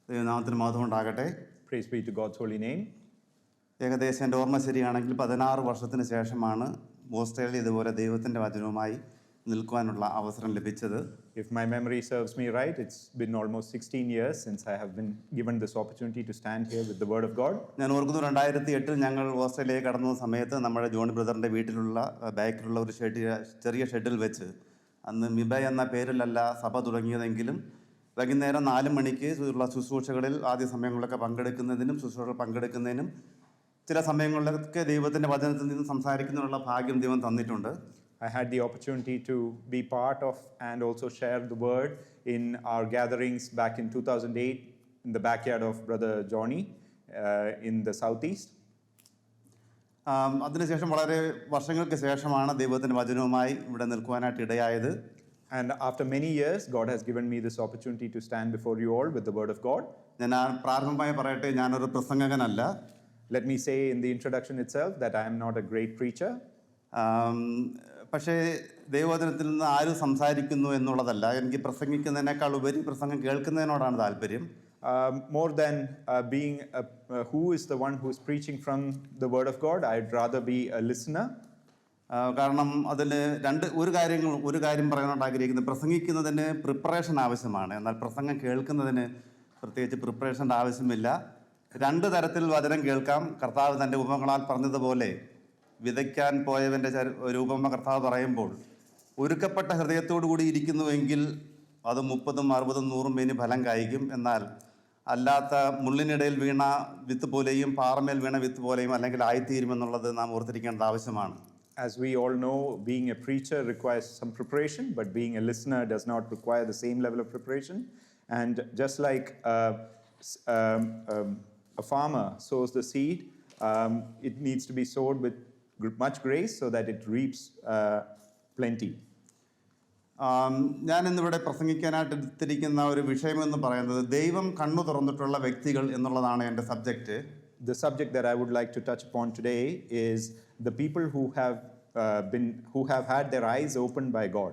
ദൈവനാമത്തിന് മഹത്വം ഉണ്ടാകട്ടെ. Praise be to God's holy name. ഏകദേശം എൻ്റെ ഓർമ്മ ശരിയാണെങ്കിൽ 16 വർഷത്തിന് ശേഷമാണ് ഓസ്ട്രേലിയ ഇതുപോലെ ദൈവത്തിൻ്റെ വചനവുമായി നിൽക്കുവാനുള്ള അവസരം ലഭിച്ചത്. If my memory serves me right, it's been almost 16 years since I have been given this opportunity to stand here with the word of God. ഞാൻ ഓർക്കുന്നു 2008 ഞങ്ങൾ ഓസ്ട്രേലിയയിൽ കടന്ന സമയത്ത് നമ്മുടെ ജോൺ ബ്രദറിൻ്റെ വീട്ടിലുള്ള ബാക്കിലുള്ള ഒരു ചെറിയ ഷെഡിൽ വെച്ച്, അന്ന് മിബ എന്ന പേരിലല്ല സഭ തുടങ്ങിയതെങ്കിലും വൈകുന്നേരം 4 മണിക്ക് ഉള്ള ശുശ്രൂഷകളിൽ ആദ്യ സമയങ്ങളിലൊക്കെ പങ്കെടുക്കുന്നതിനും ശുശ്രൂഷകൾ പങ്കെടുക്കുന്നതിനും ചില സമയങ്ങളിലൊക്കെ ദൈവത്തിൻ്റെ വചനത്തിൽ നിന്ന് സംസാരിക്കുന്നതിനുള്ള ഭാഗ്യം ദൈവം തന്നിട്ടുണ്ട്. I had the opportunity to be part of and also share the word in our gatherings back in 2008 in the backyard of Brother Johnny in the southeast. അതിനുശേഷം വളരെ വർഷങ്ങൾക്ക് ശേഷമാണ് ദൈവത്തിൻ്റെ വചനവുമായി ഇവിടെ നിൽക്കുവാനായിട്ട് ഇടയായത്. And after many years, God has given me this opportunity to stand before you all with the word of God. ഞാൻ പ്രാരംഭമായി പറയട്ടെ, ഞാനൊരു പ്രസംഗകനല്ല. Let me say in the introduction itself that I am not a great preacher. പക്ഷേ ദൈവവചനത്തിൽ നിന്ന് ആര് സംസാരിക്കുന്നു എന്നുള്ളതല്ല, എനിക്ക് പ്രസംഗിക്കുന്നതിനേക്കാൾ ഉപരി പ്രസംഗം കേൾക്കുന്നതിനോടാണ് താല്പര്യം. More than being who is the one who is preaching from the word of God, I'd rather be a listener. കാരണം അതിൽ ഒരു കാര്യം പറയാനായിട്ട് ആഗ്രഹിക്കുന്നത്, പ്രസംഗിക്കുന്നതിന് പ്രിപ്പറേഷൻ ആവശ്യമാണ്, എന്നാൽ പ്രസംഗം കേൾക്കുന്നതിന് പ്രത്യേകിച്ച് പ്രിപ്പറേഷൻ്റെ ആവശ്യമില്ല. 2 തരത്തിൽ വചനം കേൾക്കാം. കർത്താവ് തൻ്റെ ഉപമകളാൽ പറഞ്ഞതുപോലെ വിതയ്ക്കാൻ പോയവൻ്റെ ഒരു ഉപമ കർത്താവ് പറയുമ്പോൾ, ഒരുക്കപ്പെട്ട ഹൃദയത്തോടു കൂടി ഇരിക്കുന്നുവെങ്കിൽ അത് 30, 60, 100 മേനി ഫലം കായ്ക്കും. എന്നാൽ അല്ലാത്ത മുള്ളിനിടയിൽ വീണ വിത്ത് പോലെയും പാറമേൽ വീണ വിത്ത് പോലെയും അല്ലെങ്കിൽ ആയിത്തീരുമെന്നുള്ളത് നാം ഓർത്തിരിക്കേണ്ടത് ആവശ്യമാണ്. As we all know, being a preacher requires some preparation, but being a listener does not require the same level of preparation. And just like a farmer sows the seed, it needs to be sowed with much grace so that it reaps plenty. ഞാൻ ഇന്നിവിടെ പ്രസംഗിക്കാനായിട്ട് എടുത്തിരിക്കുന്ന ഒരു വിഷയമെന്ന് പറയുന്നത് ദൈവം കണ്ണു തുറന്നിട്ടുള്ള വ്യക്തികൾ എന്നുള്ളതാണ് എൻ്റെ subject. The subject that I would like to touch upon today is the people who have had their eyes opened by God.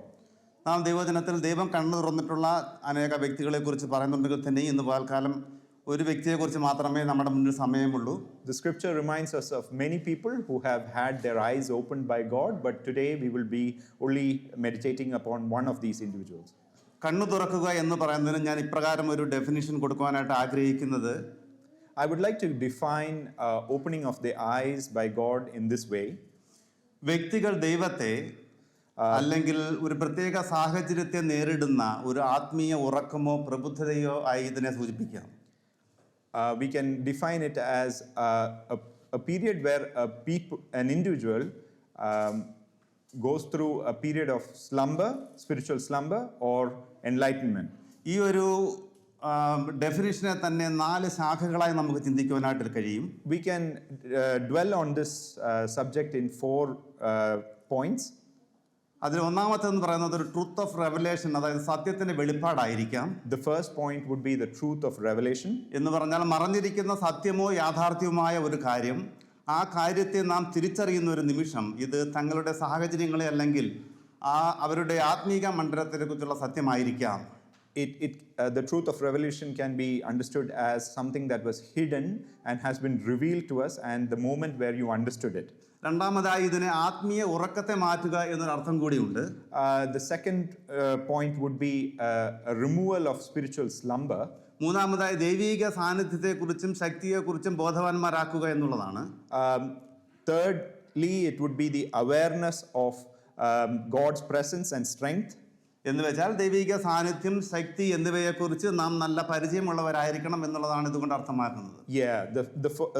നാം ദൈവവചനത്തിൽ ദൈവം കണ്ണു തുറന്നിട്ടുള്ള അനേക വ്യക്തികളെ കുറിച്ച് പറയുന്നുണ്ടെങ്കിൽ തന്നെ ഇന്ന് പകൽക്കാലം ഒരു വ്യക്തിയെക്കുറിച്ച് മാത്രമേ നമ്മുടെ മുന്നിൽ സമയമുള്ളൂ. The scripture reminds us of many people who have had their eyes opened by God, but today we will be only meditating upon one of these individuals. കണ്ണു തുറക്കുക എന്ന് പറയുന്നതിന് ഞാൻ ഇപ്രകാരം ഒരു ഡെഫിനിഷൻ കൊടുക്കുവാനായിട്ട് ആഗ്രഹിക്കുന്നത്, I would like to define opening of the eyes by God in this way. വ്യക്തികൾ ദൈവത്തെ അല്ലെങ്കിൽ ഒരു പ്രത്യേക സാഹചര്യത്തെ നേരിടുന്ന ഒരു ആത്മീയ ഉറക്കമോ പ്രബുദ്ധതയോ ആയി ഇതിനെ സൂചിപ്പിക്കാം. We can define it as a period where an individual goes through a period of slumber, spiritual slumber or enlightenment. ഈ ഒരു ഡെഫിനിഷനെ തന്നെ 4 ശാഖകളായി നമുക്ക് ചിന്തിക്കുവാനായിട്ട് കഴിയും. We can dwell on this subject in 4 points. അതിൽ ഒന്നാമത്തെന്ന് പറയുന്നത് ഒരു ട്രൂത്ത് ഓഫ് റെവലേഷൻ, അതായത് സത്യത്തിന്റെ വെളിപ്പാടായിരിക്കാം. The first point would be the truth of revelation. എന്ന് പറഞ്ഞാൽ മറഞ്ഞിരിക്കുന്ന സത്യമോ യാഥാർത്ഥ്യവുമായ ഒരു കാര്യം, ആ കാര്യത്തെ നാം തിരിച്ചറിയുന്ന ഒരു നിമിഷം ഇത് തങ്ങളുടെ സാഹചര്യങ്ങളെ അല്ലെങ്കിൽ അവരുടെ ആത്മീക മണ്ഡലത്തെ കുറിച്ചുള്ള സത്യമായിരിക്കാം. The truth of revelation can be understood as something that was hidden and has been revealed to us, and the moment where you understood it. രണ്ടാമതായി ഇതിനെ ആത്മീയ ഉറക്കത്തെ മാറ്റുക എന്നൊരു അർത്ഥം കൂടിയുണ്ട്. The second point would be a removal of spiritual slumber. മൂന്നാമതായി ദൈവിക സാന്നിധ്യത്തെക്കുറിച്ചും ശക്തിയെക്കുറിച്ചും ബോധവാന്മാരാക്കുക എന്നുള്ളതാണ്. Thirdly, it would be the awareness of God's presence and strength. എന്ന് വെച്ചാൽ ദൈവിക സാന്നിധ്യം, ശക്തി എന്നിവയെക്കുറിച്ച് നാം നല്ല പരിചയമുള്ളവരായിരിക്കണം എന്നുള്ളതാണ് ഇതുകൊണ്ട് അർത്ഥമാക്കുന്നത്.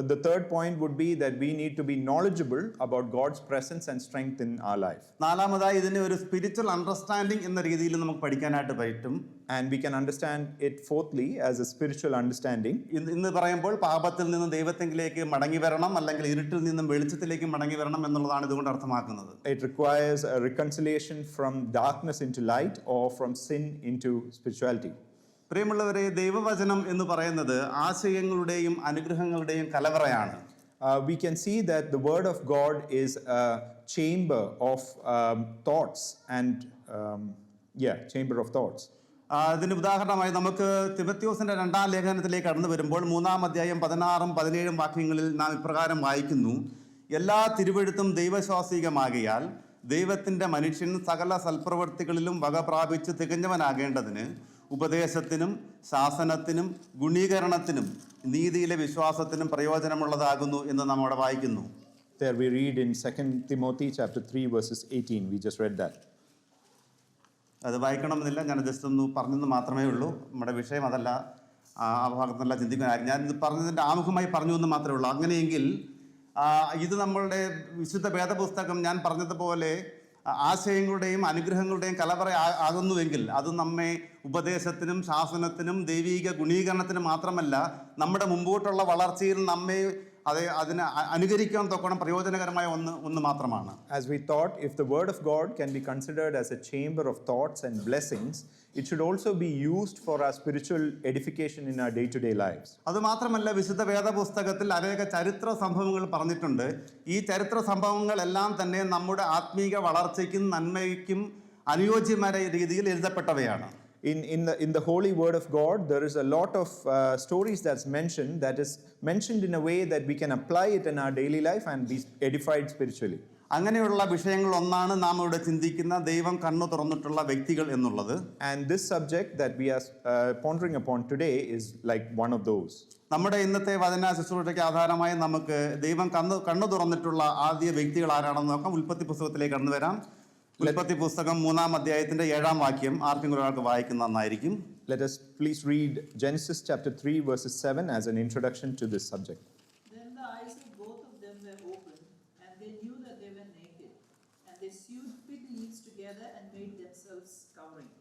The third point would be that we need to be knowledgeable about God's presence and strength in our life. നാലാമതായി ഇതിനെ ഒരു സ്പിരിച്വൽ അണ്ടർസ്റ്റാൻഡിംഗ് എന്ന രീതിയിൽ നമുക്ക് പഠിക്കാനായിട്ട് പറ്റും. And we can understand it fourthly as a spiritual understanding. ഇന്ന് പറയുമ്പോൾ പാപത്തിൽ നിന്ന് ദൈവത്തിലേക്ക് മടങ്ങി വരണം, അല്ലെങ്കിൽ ഇരുട്ടിൽ നിന്നും വെളിച്ചത്തിലേക്ക് മടങ്ങി വരണം എന്നുള്ളതാണ് ഇതുകൊണ്ട് അർത്ഥമാക്കുന്നത്. It requires a reconciliation from darkness into light or from sin into spirituality. പ്രിയമുള്ളവരെ, ദൈവവചനം എന്ന് പറയുന്നത് ആശയങ്ങളുടെയും അനുഗ്രഹങ്ങളുടെയും കലവറയാണ്. We can see that the word of God is a chamber of thoughts and chamber of thoughts. അതിന് ഉദാഹരണമായി നമുക്ക് തിമത്യോസിന്റെ 2-ാം ലേഖനത്തിലേക്ക് കടന്നു വരുമ്പോൾ 3-ാം അധ്യായം 16-ഉം 17-ഉം വാക്യങ്ങളിൽ നാം ഇപ്രകാരം വായിക്കുന്നു: എല്ലാ തിരുവെഴുത്തും ദൈവശ്വാസികമാകിയാൽ ദൈവത്തിൻ്റെ മനുഷ്യൻ സകല സൽപ്രവൃത്തികളിലും വക പ്രാപിച്ച് തികഞ്ഞവനാകേണ്ടതിന് ഉപദേശത്തിനും ശാസനത്തിനും ഗുണീകരണത്തിനും നീതിയിലെ വിശ്വാസത്തിനും പ്രയോജനമുള്ളതാകുന്നു എന്ന് നാം അവിടെ വായിക്കുന്നു. There we read in 2 Timothy chapter 3 verses 18. We just read that. അത് വായിക്കണമെന്നില്ല, ഞാൻ ജസ്റ്റ് ഒന്ന് പറഞ്ഞെന്ന് മാത്രമേ ഉള്ളൂ. നമ്മുടെ വിഷയം അതല്ല, ആ ഭാഗത്തുനിന്നല്ല ചിന്തിക്കാനായിരുന്നു. ഞാൻ ഇത് പറഞ്ഞതിൻ്റെ ആമുഖമായി പറഞ്ഞു എന്ന് മാത്രമേ ഉള്ളൂ. അങ്ങനെയെങ്കിൽ ഇത് നമ്മളുടെ വിശുദ്ധ വേദപുസ്തകം ഞാൻ പറഞ്ഞതുപോലെ ആശയങ്ങളുടെയും അനുഗ്രഹങ്ങളുടെയും കലവറ ആകുന്നുവെങ്കിൽ അത് നമ്മെ ഉപദേശത്തിനും ശാസനത്തിനും ദൈവീക ഗുണീകരണത്തിനും മാത്രമല്ല, നമ്മുടെ മുമ്പോട്ടുള്ള വളർച്ചയിൽ നമ്മെ അതിനെ അനുകരിക്കാൻ തൊക്കണം പ്രയോജനകരമായ ഒന്ന് മാത്രമാണ്. As we thought, if the word of God can be considered as a chamber of thoughts and blessings, it should also be used for our spiritual edification in our day-to-day lives. അത് മാത്രമല്ല, വിശുദ്ധ വേദപുസ്തകത്തിൽ അനേക ചരിത്ര സംഭവങ്ങൾ പറഞ്ഞിട്ടുണ്ട്. ഈ ചരിത്ര സംഭവങ്ങളെല്ലാം തന്നെ നമ്മുടെ ആത്മീക വളർച്ചയ്ക്കും നന്മയ്ക്കും അനുയോജ്യമായ രീതിയിൽ എഴുതപ്പെട്ടവയാണ്. In the holy word of God, there is a lot of stories that is mentioned in a way that we can apply it in our daily life and be edified spiritually. അങ്ങനെയുള്ള വിഷയങ്ങൾ ഒന്നാണ് നാം ഇവിടെ ചിന്തിക്കുന്ന ദൈവം കണ്ണു തുറന്നിട്ടുള്ള വ്യക്തികൾ എന്നുള്ളത്. And this subject that we are pondering upon today is like one of those. നമ്മുടെ ഇന്നത്തെ വചന ശുശ്രൂഷയ്ക്ക് ആധാരമായി നമുക്ക് ദൈവം കണ്ണു തുറന്നിട്ടുള്ള ആദ്യ വ്യക്തികൾ ആരാണെന്ന് നോക്കാം. ഉൽപ്പത്തി പുസ്തകത്തിലേക്ക് കടന്നു വരാം. ഉൽപ്പത്തി പുസ്തകം 3-ാം അധ്യായത്തിന്റെ 7-ാം വാക്യം ആർക്കെങ്കിലും ഒരാൾക്ക് വായിക്കുന്ന നന്നായിരിക്കും. Let us please read Genesis chapter 3 verses 7 as an introduction to this subject. Then the eyes of both of them were opened, and they knew that they were naked, and they sewed fig leaves together and made themselves covering.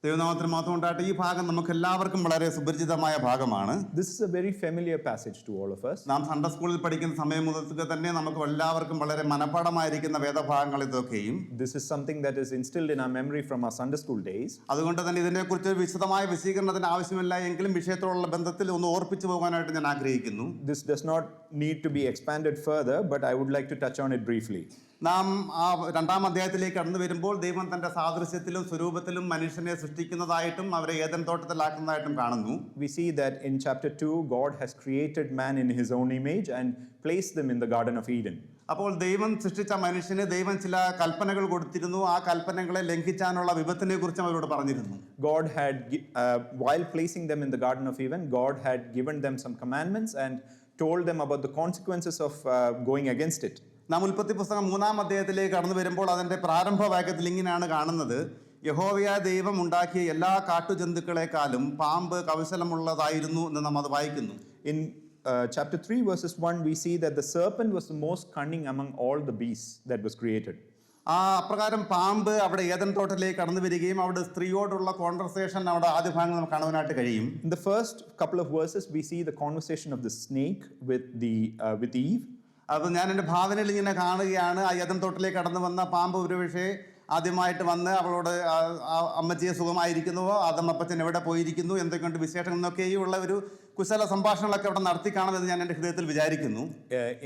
ദൈവനാമത്തിന് മാത്രം ഉണ്ടായിട്ട് ഈ ഭാഗം നമുക്ക് എല്ലാവർക്കും വളരെ സുപരിചിതമായ ഭാഗമാണ്. This is a very familiar passage to all of us. നാം സൺഡേ സ്കൂളിൽ പഠിക്കുന്ന സമയം മുതൽ തന്നെ നമുക്ക് എല്ലാവർക്കും വളരെ മനഃപ്പാഠമായിരിക്കുന്ന വേദഭാഗങ്ങൾ ഇതൊക്കെയും. This is something that is instilled in our memory from our Sunday school days. അതുകൊണ്ട് തന്നെ ഇതിനെക്കുറിച്ച് വിശദമായ വിശദീകരണത്തിന് ആവശ്യമില്ല എങ്കിലും വിഷയത്തോടുള്ള ബന്ധത്തിൽ ഒന്ന് ഓർപ്പിച്ചു പോകാനായിട്ട് ഞാൻ ആഗ്രഹിക്കുന്നു. This does not need to be expanded further, but I would like to touch on it briefly. നാം ആ 2-ാം അധ്യായത്തിലേക്ക് കടന്നു വരുമ്പോൾ ദൈവം തന്റെ സാദൃശ്യത്തിലും സ്വരൂപത്തിലും മനുഷ്യനെ സൃഷ്ടിക്കുന്നതായിട്ടും അവരെ ഏദൻ തോട്ടത്തിലാക്കുന്നതായിട്ടും കാണുന്നു. We see that in chapter 2, God has created man in his own image and placed them in the Garden of Eden. അപ്പോൾ ദൈവം സൃഷ്ടിച്ച മനുഷ്യന് ദൈവം ചില കൽപ്പനകൾ കൊടുത്തിരുന്നു. ആ കൽപ്പനകളെ ലംഘിക്കാനുള്ള വിപത്തിനെ കുറിച്ചും അവരോട് പറഞ്ഞിരുന്നു. God had, while placing them in the Garden of Eden, God had given them some commandments and told them about the consequences of going against it. നാം ഉൽപ്പത്തി പുസ്തകം 3-ാം അധ്യായത്തിലേക്ക് കടന്നു വരുമ്പോൾ അതിന്റെ പ്രാരംഭ വാക്യത്തിൽ ഇങ്ങനെയാണ് കാണുന്നത്: യഹോവയായ ദൈവം ഉണ്ടാക്കിയ എല്ലാ കാട്ടുജന്തുക്കളെക്കാളും പാമ്പ് കൗശലമുള്ളതായിരുന്നു എന്ന് നാം അത് വായിക്കുന്നു. In chapter 3 verses 1, we see that the serpent was the most cunning among all the beasts that was created. ആ അപ്രകാരം പാമ്പ് അവിടെ ഏദൻ തോട്ടത്തിലേക്ക് കടന്നു വരികയും അവിടെ സ്ത്രീയോടുള്ള കോൺവെർസേഷൻ അവിടെ ആദ്യ ഭാഗങ്ങൾ നമുക്ക് കാണുവാനായിട്ട് കഴിയും. In the first couple of verses, we see the conversation of the snake with Eve. അപ്പോൾ ഞാൻ എൻ്റെ ഭാവനയിൽ ഇങ്ങനെ കാണുകയാണ്, ആ ഏദൻ തോട്ടത്തിലേക്ക് കടന്നു വന്ന പാമ്പ് ഒരുപക്ഷേ ആദ്യമായിട്ട് വന്ന് അവളോട് അമ്മച്ചിയെ സുഖമായിരിക്കുന്നുവോ, ആദമപ്പച്ചൻ എവിടെ പോയിരിക്കുന്നു, എന്തൊക്കെയുണ്ട് വിശേഷം എന്നൊക്കെയുള്ള ഒരു കുശല സംഭാഷണങ്ങളൊക്കെ അവിടെ നടത്തി കാണുമെന്ന് ഞാൻ എൻ്റെ ഹൃദയത്തിൽ വിചാരിക്കുന്നു.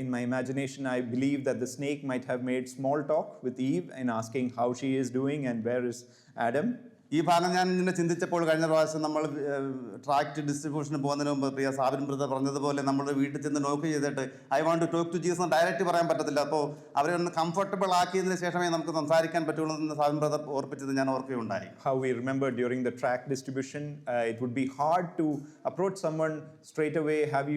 In my imagination, I believe that the snake might have made small talk with Eve and asking how she is doing and where is Adam. ഈ ഭാഗം ഞാൻ ഇങ്ങനെ ചിന്തിച്ചപ്പോൾ കഴിഞ്ഞ പ്രാവശ്യം നമ്മൾ ട്രാക്ട് ഡിസ്ട്രിബ്യൂഷന് പോകുന്നതിന് മുമ്പ് പ്രിയ സാബിൻ ബ്രദർ പറഞ്ഞതുപോലെ നമ്മൾ വീട്ടിൽ ചെന്ന് നോക്ക് ചെയ്തിട്ട് I want to talk to Jesus direct പറയാൻ പറ്റത്തില്ല. അപ്പോൾ അവരെ ഒന്ന് കംഫർട്ടബിൾ ആക്കിയതിന് ശേഷമേ നമുക്ക് സംസാരിക്കാൻ പറ്റുള്ളൂ എന്ന് സാബിൻ ബ്രദർ ഓർപ്പിച്ചത് ഞാൻ ഓർക്കുകയുണ്ടായി. How we remember during the tract distribution, it would be hard to approach someone straight away. Have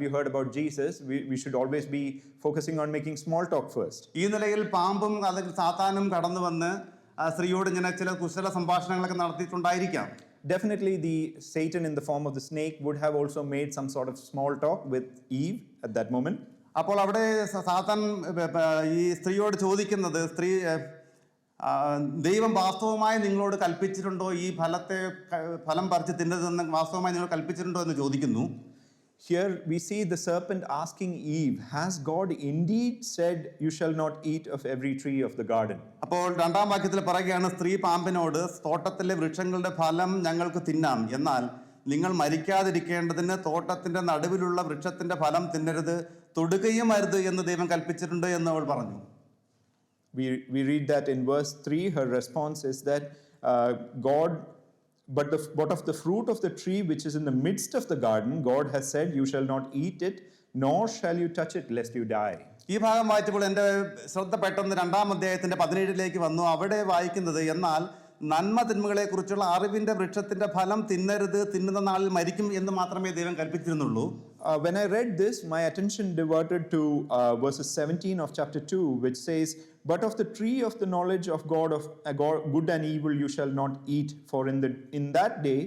you heard about Jesus? We should always be focusing on making small talk first. ഈ നിലയിൽ പാമ്പും അല്ലെങ്കിൽ സാത്താനും കടന്നു വന്ന് സ്ത്രീയോട് ഇങ്ങനെ ചില കുശല സംഭാഷണങ്ങളൊക്കെ നടത്തിയിട്ടുണ്ടായിരിക്കാം. Definitely the Satan in the form of the snake would have also made some sort of small talk with Eve at that moment. അപ്പോൾ അവിടെ സാത്താൻ ഈ സ്ത്രീയോട് ചോദിക്കുന്നത്, സ്ത്രീ ദൈവം വാസ്തവമായി നിങ്ങളോട് കൽപ്പിച്ചിട്ടുണ്ടോ, ഈ ഫലം പറിച്ച് തിന്നതെന്ന് വാസ്തവമായി നിങ്ങൾ കൽപ്പിച്ചിട്ടുണ്ടോ എന്ന് ചോദിക്കുന്നു. Here we see the serpent asking Eve, has God indeed said you shall not eat of every tree of the garden? അപ്പോൾ 2-ാം വാക്യത്തിൽ പറയുകയാണ്, സ്ത്രീ പാമ്പിനോട് തോട്ടത്തിലെ വൃക്ഷങ്ങളുടെ ഫലം ഞങ്ങൾക്ക് തിന്നാം, എന്നാൽ നിങ്ങൾ മരിക്കാതിരിക്കേണ്ടതിന് തോട്ടത്തിന്റെ നടുവിലുള്ള വൃക്ഷത്തിന്റെ ഫലം തിന്നരുത്, തൊടുകയും അരുത് എന്ന് ദൈവം കൽപ്പിച്ചിട്ടുണ്ട് എന്ന് അവൾ പറഞ്ഞു. We read that in verse 3, her response is that God But of the fruit of the tree which is in the midst of the garden, God has said, you shall not eat it, nor shall you touch it, lest you die. ഈ ഭാഗം വായിച്ചപ്പോൾ എൻ്റെ ശ്രദ്ധ പെട്ടെന്ന് 2-ാം അധ്യായത്തിന്റെ 17 വന്നു. അവിടെ വായിക്കുന്നത്, എന്നാൽ നന്മ തിന്മകളെ കുറിച്ചുള്ള അറിവിന്റെ വൃക്ഷത്തിന്റെ ഫലം തിന്നരുത്, തിന്നുന്ന നാളിൽ മരിക്കും എന്ന് മാത്രമേ ദൈവം കൽപ്പിച്ചിരുന്നുള്ളൂ. When I read this, my attention diverted to verses 17 of chapter 2, which says, but of the tree of the knowledge of God, good and evil, you shall not eat, for in that day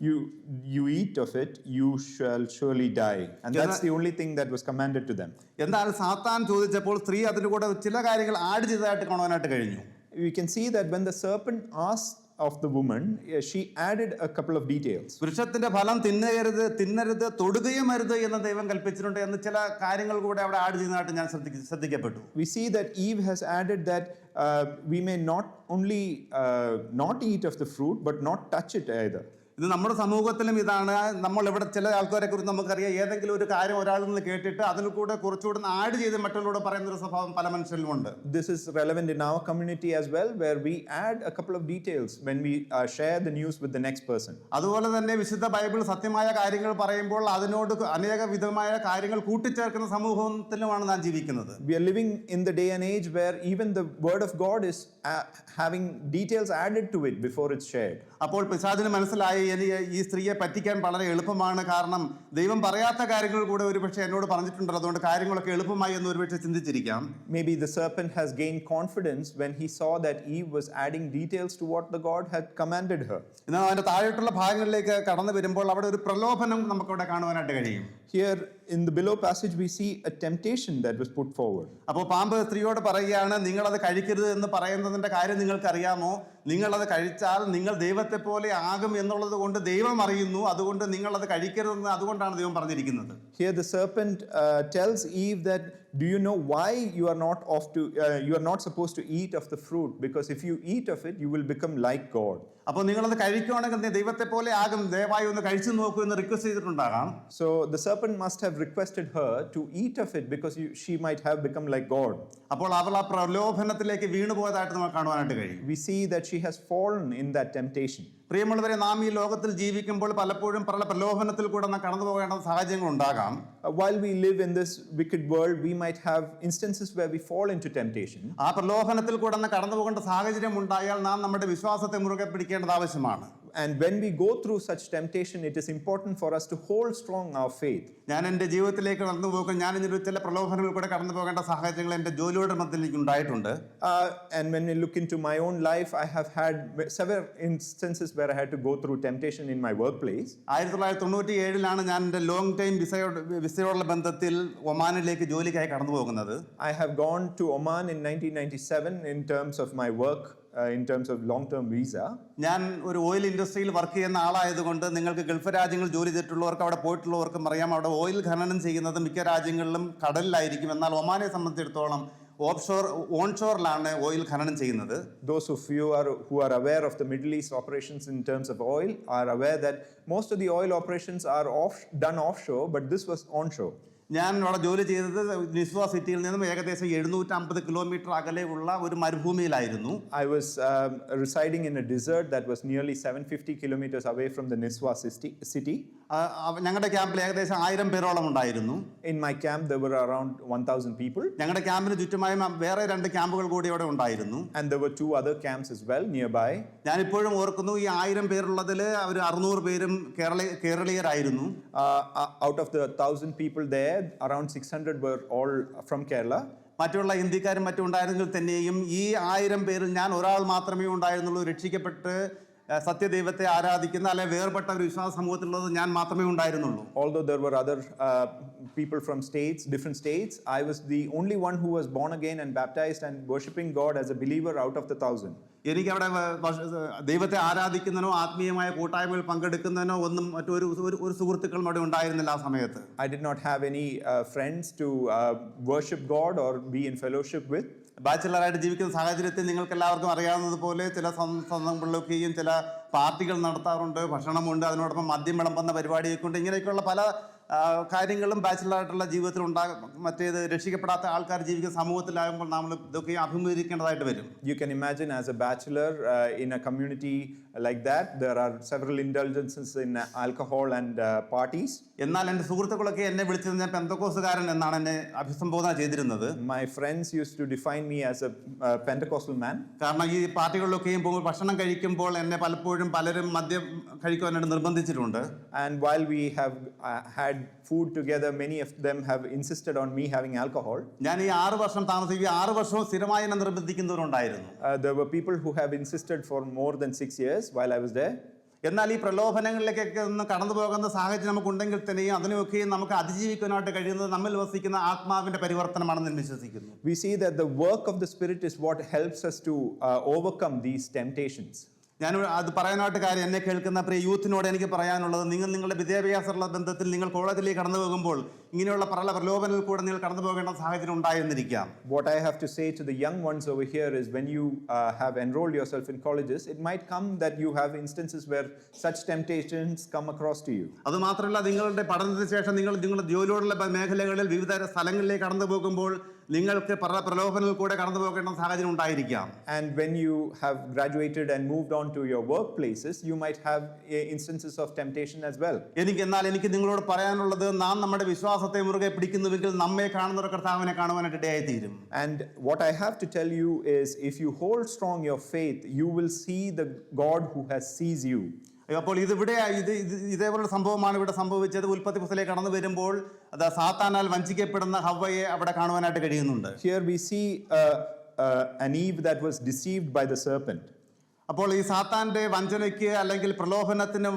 you eat of it, you shall surely die. And that's the only thing that was commanded to them. എന്നാൽ സാത്താൻ ചോദിച്ചപ്പോൾ സ്ത്രീ അതിന്റെ കൂടെ ചില കാര്യങ്ങൾ add ചെയ്തതായിട്ട് കാണുവാനായിട്ട് കഴിഞ്ഞു. We can see that when the serpent asked of the woman, she added a couple of details. വൃക്ഷത്തിന്റെ ഫലം തിന്നരുത്, തൊടുകയും അരുത് എന്ന് ദൈവം കൽപ്പിച്ചിട്ടുണ്ട് എന്ന് ചില കാര്യങ്ങൾ കൂടെ അവിടെ ആഡ് ചെയ്യുന്നതായിട്ട് ഞാൻ ശ്രദ്ധിക്കപ്പെട്ടു. We see that Eve has added that we may not only not eat of the fruit, but not touch it either. ഇത് നമ്മുടെ സമൂഹത്തിലും ഇതാണ്. നമ്മൾ ഇവിടെ ചില ആൾക്കാരെ കുറിച്ച് നമുക്കറിയാം, ഏതെങ്കിലും ഒരു കാര്യം ഒരാളിൽ നിന്ന് കേട്ടിട്ട് അതിൽ കൂടെ കുറച്ചുകൂടെ ആഡ് ചെയ്ത് മറ്റുള്ളവരോട് പറയുന്ന ഒരു സ്വഭാവം പല മനുഷ്യരിലും ഉണ്ട്. This is relevant in our community as well, where we add a couple of details when we share the news with the next person. അതുപോലെ തന്നെ വിശുദ്ധ ബൈബിൾ സത്യമായ കാര്യങ്ങൾ പറയുമ്പോൾ അതിനോട് അനേക വിധമായ കാര്യങ്ങൾ കൂട്ടിച്ചേർക്കുന്ന സമൂഹത്തിലുമാണ് നാം ജീവിക്കുന്നത്. We are living in the day and age where even the word of God is having details added to it before it's shared. അപ്പോൾ പിശാചിന് മനസ്സിലായി, ഈ സ്ത്രീയെ പറ്റിക്കാൻ വളരെ എളുപ്പമാണ്, കാരണം ദൈവം പറയാത്ത കാര്യങ്ങൾ കൂടെ ഒരുപക്ഷെ എന്നോട് പറഞ്ഞിട്ടുണ്ടല്ലോ, അതുകൊണ്ട് കാര്യങ്ങളൊക്കെ എളുപ്പമായി എന്ന് ഒരുപക്ഷെ ചിന്തിച്ചിരിക്കാം. Maybe the serpent has gained confidence when he saw that Eve was adding details to what the God had commanded her. എന്നാൽ അതിന്റെ താഴോട്ടുള്ള ഭാഗങ്ങളിലേക്ക് കടന്നു വരുമ്പോൾ അവിടെ ഒരു പ്രലോഭനം നമുക്കവിടെ കാണുവാനായിട്ട് കഴിയും. Here in the below passage we see a temptation that was put forward. അപ്പോൾ പാമ്പ് സ്ത്രീയോട് പറയുകയാണ്, നിങ്ങളത് കഴിക്കരുത് എന്ന് പറയുന്നതിന്റെ കാര്യം നിങ്ങൾക്കറിയാമോ? നിങ്ങളത് കഴിച്ചാൽ നിങ്ങൾ ദൈവത്തെ പോലെ ആകും എന്നുള്ളത് കൊണ്ട് ദൈവം അറിയുന്നു, അതുകൊണ്ട് നിങ്ങളത് കഴിക്കരുതെന്ന് അതുകൊണ്ടാണ് ദൈവം പറഞ്ഞിരിക്കുന്നത്. Here the serpent tells Eve that, do you know why you are not supposed to eat of the fruit? Because if you eat of it, you will become like God. അപ്പോൾ നിങ്ങളത് കഴിക്കുകയാണെങ്കിൽ ദൈവത്തെ പോലെ ആകും, ദയവായി ഒന്ന് കഴിച്ചു നോക്കൂ എന്ന് request ചെയ്തിട്ടുണ്ടാകാം. So the serpent must have requested her to eat of it because she might have become like God. അപ്പോൾ അവൾ ആ പ്രലോഭനത്തിലേക്ക് വീണുപോയതായിട്ട് നമുക്ക് കാണുവാനായിട്ട് കഴിയും. We see that she has fallen in that temptation. പ്രിയമുള്ളവരെ, നാം ഈ ലോകത്തിൽ ജീവിക്കുമ്പോൾ പലപ്പോഴും പല പ്രലോഭനത്തിൽ കൂടെ നാം കടന്നു പോകേണ്ട സാഹചര്യങ്ങൾ ഉണ്ടാകാം. While we live in this wicked world, we might have instances where we fall into temptation. ആ പ്രലോഭനത്തിൽ കൂടെ കടന്നു പോകേണ്ട സാഹചര്യം ഉണ്ടായാൽ നാം നമ്മുടെ വിശ്വാസത്തെ മുറുകെ പിടിക്കേണ്ടത് ആവശ്യമാണ്. And when we go through such temptation, it is important for us to hold strong our faith. ഞാൻ എൻ്റെ ജീവിതത്തിലേക്ക് കടന്നു പോകും, ഞാൻ ഇതിൽ ചില പ്രലോഭനങ്ങൾ കൂടെ കടന്നു പോകേണ്ട സാഹചര്യങ്ങൾ എൻ്റെ ജോലിയുടെ മധ്യത്തിൽ എനിക്ക് ഉണ്ടായിട്ടുണ്ട്. And when we look into my own life, I have had several instances where I had to go through temptation in my workplace. 1997 ഞാൻ എൻ്റെ ലോങ് ടൈം വിസയോടുള്ള ബന്ധത്തിൽ ഒമാനിലേക്ക് ജോലിക്കായി കടന്നു പോകുന്നത്. I have gone to Oman in 1997 in terms of my work, in terms of long-term visa. ഞാൻ ഒരു oil ഇൻഡസ്ട്രിയിൽ work ചെയ്യുന്ന ആളായതുകൊണ്ട് നിങ്ങൾക്ക് ഗൾഫ് രാജ്യങ്ങളിൽ ജോലി ചെയ്തിട്ടുള്ളവർക്ക് അവിടെ പോയിട്ടുള്ളവർക്കും അറിയാം, അവിടെ ഓയിൽ ഖനനം ചെയ്യുന്നത് മിക്ക രാജ്യങ്ങളിലും കടലിലായിരിക്കും. എന്നാൽ ഒമാനെ സംബന്ധിച്ചിടത്തോളം ഓൺഷോറിലാണ് ഓയിൽ ഖനനം ചെയ്യുന്നത്. Those of you who are aware of the Middle East operations in terms of oil are aware that most of the oil operations are done offshore, but this was onshore. ഞാൻ അവിടെ ജോലി ചെയ്തത് Nizwa സിറ്റിയിൽ നിന്നും ഏകദേശം 750 kilometre അകലെയുള്ള ഒരു മരുഭൂമിയിലായിരുന്നു. I was residing in a desert that was nearly 750 kilometers away from the Niswa city. ഞങ്ങളുടെ ക്യാമ്പിൽ ഏകദേശം 1000 പേരോളം ഉണ്ടായിരുന്നു. In my camp there were around 1000 people. ഞങ്ങളുടെ ക്യാമ്പിന് ചുറ്റുമായി വേറെ 2 ക്യാമ്പുകൾ കൂടി അവിടെ ഉണ്ടായിരുന്നു. And there were 2 other camps as well nearby. ഞാൻ ഇപ്പോഴും ഓർക്കുന്നു, ഈ 1000 പേരുള്ളതിൽ ഒരു 600 പേരും കേരളീയരായിരുന്നു. Out of the 1000 people there, around 600 were all from Kerala. മറ്റുള്ള ഹിന്ദിക്കാരും മറ്റും ഉണ്ടായിരുന്നെങ്കിൽ തന്നെയും ഈ 1000 പേരിൽ ഞാൻ ഒരാൾ മാത്രമേ ഉണ്ടായിരുന്നുള്ളൂ. രക്ഷിക്കപ്പെട്ട് സത്യദൈവത്തെ ആരാധിക്കുന്ന അല്ലെ വേർപെട്ട ഒരു വിശ്വാസ സമൂഹത്തിലുള്ളത് ഞാൻ മാത്രമേ ഉണ്ടായിരുന്നുള്ളൂ. Although there were other people from different states, I was the only one who was born again and baptized and worshipping God as a believer out of the 1000. എനിക്ക് അവിടെ ദൈവത്തെ ആരാധിക്കുന്നതിനോ ആത്മീയമായ കൂട്ടായ്മയിൽ പങ്കെടുക്കുന്നതിനോ ഒന്നും മറ്റൊരു സുഹൃത്തുക്കളും അവിടെ ഉണ്ടായിരുന്നില്ല ആ സമയത്ത്. I did not have any friends to worship God or be in fellowship with. ബാച്ചിലറായിട്ട് ജീവിക്കുന്ന സാഹചര്യത്തിൽ നിങ്ങൾക്ക് എല്ലാവർക്കും അറിയാവുന്നതുപോലെ ചില സന്ദർഭങ്ങളിലൊക്കെയും ചില പാർട്ടികൾ നടത്താറുണ്ട്, ഭക്ഷണമുണ്ട്, അതിനോടൊപ്പം മദ്യം വിളമ്പുന്ന പരിപാടിയൊക്കെ ഉണ്ട്. ഇങ്ങനെയൊക്കെയുള്ള പല കാര്യങ്ങളും ബാച്ചിലറായിട്ടുള്ള ജീവിതത്തിൽ മറ്റേത് രക്ഷിക്കപ്പെടാത്ത ആൾക്കാർ ജീവിക്കുന്ന സമൂഹത്തിലാകുമ്പോൾ നമ്മൾ ഇതൊക്കെ അഭിമുഖീകരിക്കേണ്ടതായിട്ട് വരും. You can imagine as a bachelor in a community like that, there are several indulgences in alcohol and parties. എന്നാൽ എൻ്റെ സുഹൃത്തുക്കളൊക്കെ എന്നെ വിളിച്ചത് ഞാൻ പെന്തക്കോസ്തുകാരൻ എന്നാണ് എന്നെ അഭിസംബോധന ചെയ്തിരുന്നത്. My friends used to define me as a Pentecostal man. കാരണം ഈ പാർട്ടികളിലൊക്കെയും പോകുമ്പോൾ ഭക്ഷണം കഴിക്കുമ്പോൾ എന്നെ പലപ്പോഴും പലരും മദ്യം കഴിക്കുവാനായിട്ട് നിർബന്ധിച്ചിട്ടുണ്ട്. And while we have had food together, many of them have insisted on me having alcohol. ഞാൻ ഈ 6 വർഷം താമസിക്കുകയും 6 വർഷവും സ്ഥിരമായി എന്നെ നിർബന്ധിക്കുന്നവരുണ്ടായിരുന്നു. There were people who have insisted for more than 6 years while I was there. എന്നാൽ ഈ പ്രലോഭനങ്ങളിലേക്കൊക്കെ ഒന്ന് കടന്നു പോകുന്ന സാഹചര്യം നമുക്കുണ്ടെങ്കിൽ തന്നെയും അതിനെയൊക്കെയും നമുക്ക് അതിജീവിക്കാനായിട്ട് കഴിയുന്നത് നമ്മിൽ വസിക്കുന്ന ആത്മാവിന്റെ പരിവർത്തനമാണെന്ന് ഞാൻ വിശ്വസിക്കുന്നു. We see that the work of the Spirit is what helps us to overcome these temptations. ഞാൻ അത് പറയാനായിട്ട് കാര്യം, എന്നെ കേൾക്കുന്ന പ്രിയ യൂത്തിനോട് എനിക്ക് പറയാനുള്ളത്, നിങ്ങളുടെ വിദ്യാഭ്യാസമുള്ള ബന്ധത്തിൽ നിങ്ങൾ കോളേജിലേക്ക് കടന്നു പോകുമ്പോൾ ഇങ്ങനെയുള്ള പല പ്രലോഭനങ്ങളിൽ കൂടെ നിങ്ങൾ കടന്നു പോകേണ്ട സാഹചര്യം ഉണ്ടായിരുന്നിരിക്കാം. What I have to say to the young ones over here is when you have enrolled yourself in colleges, it might come that you have instances where such temptations come across to you. അതുമാത്രമല്ല, നിങ്ങളുടെ പഠനത്തിന് ശേഷം നിങ്ങളുടെ ജോലിയോടുള്ള മേഖലകളിൽ വിവിധ സ്ഥലങ്ങളിലേക്ക് കടന്നു പോകുമ്പോൾ നിങ്ങൾക്ക് പല പ്രലോഭനങ്ങളിൽ കൂടെ കടന്നു പോകേണ്ട സാഹചര്യം ഉണ്ടായിരിക്കാം. And when you have graduated and moved on to your workplaces, you might have instances of temptation as well. എനിക്ക് നിങ്ങളോട് പറയാനുള്ളത്, നാം നമ്മുടെ വിശ്വാസത്തെ മുറുകെ പിടിക്കുന്നുവെങ്കിൽ നമ്മെ കാണുന്ന ഒരു കർത്താവിനെ കാണുവാനായിട്ട് ഇടയായി തീരും. And what I have to tell you is, if you hold strong your faith, you will see the God who has sees you. അപ്പോൾ ഇതേപോലുള്ള സംഭവമാണ് ഇവിടെ സംഭവിച്ചത്. ഉൽപ്പത്തി പുസ്തകത്തിലേക്ക് കടന്നു വരുമ്പോൾ സാത്താനാൽ വഞ്ചിക്കപ്പെടുന്ന ഹവ്വയെ അവിടെ കാണുവാനായിട്ട് കഴിയുന്നുണ്ട്. Here we see an Eve that was deceived by the serpent. അപ്പോൾ ഈ സാത്താന്റെ വഞ്ചനയ്ക്ക് അല്ലെങ്കിൽ പ്രലോഭനത്തിന്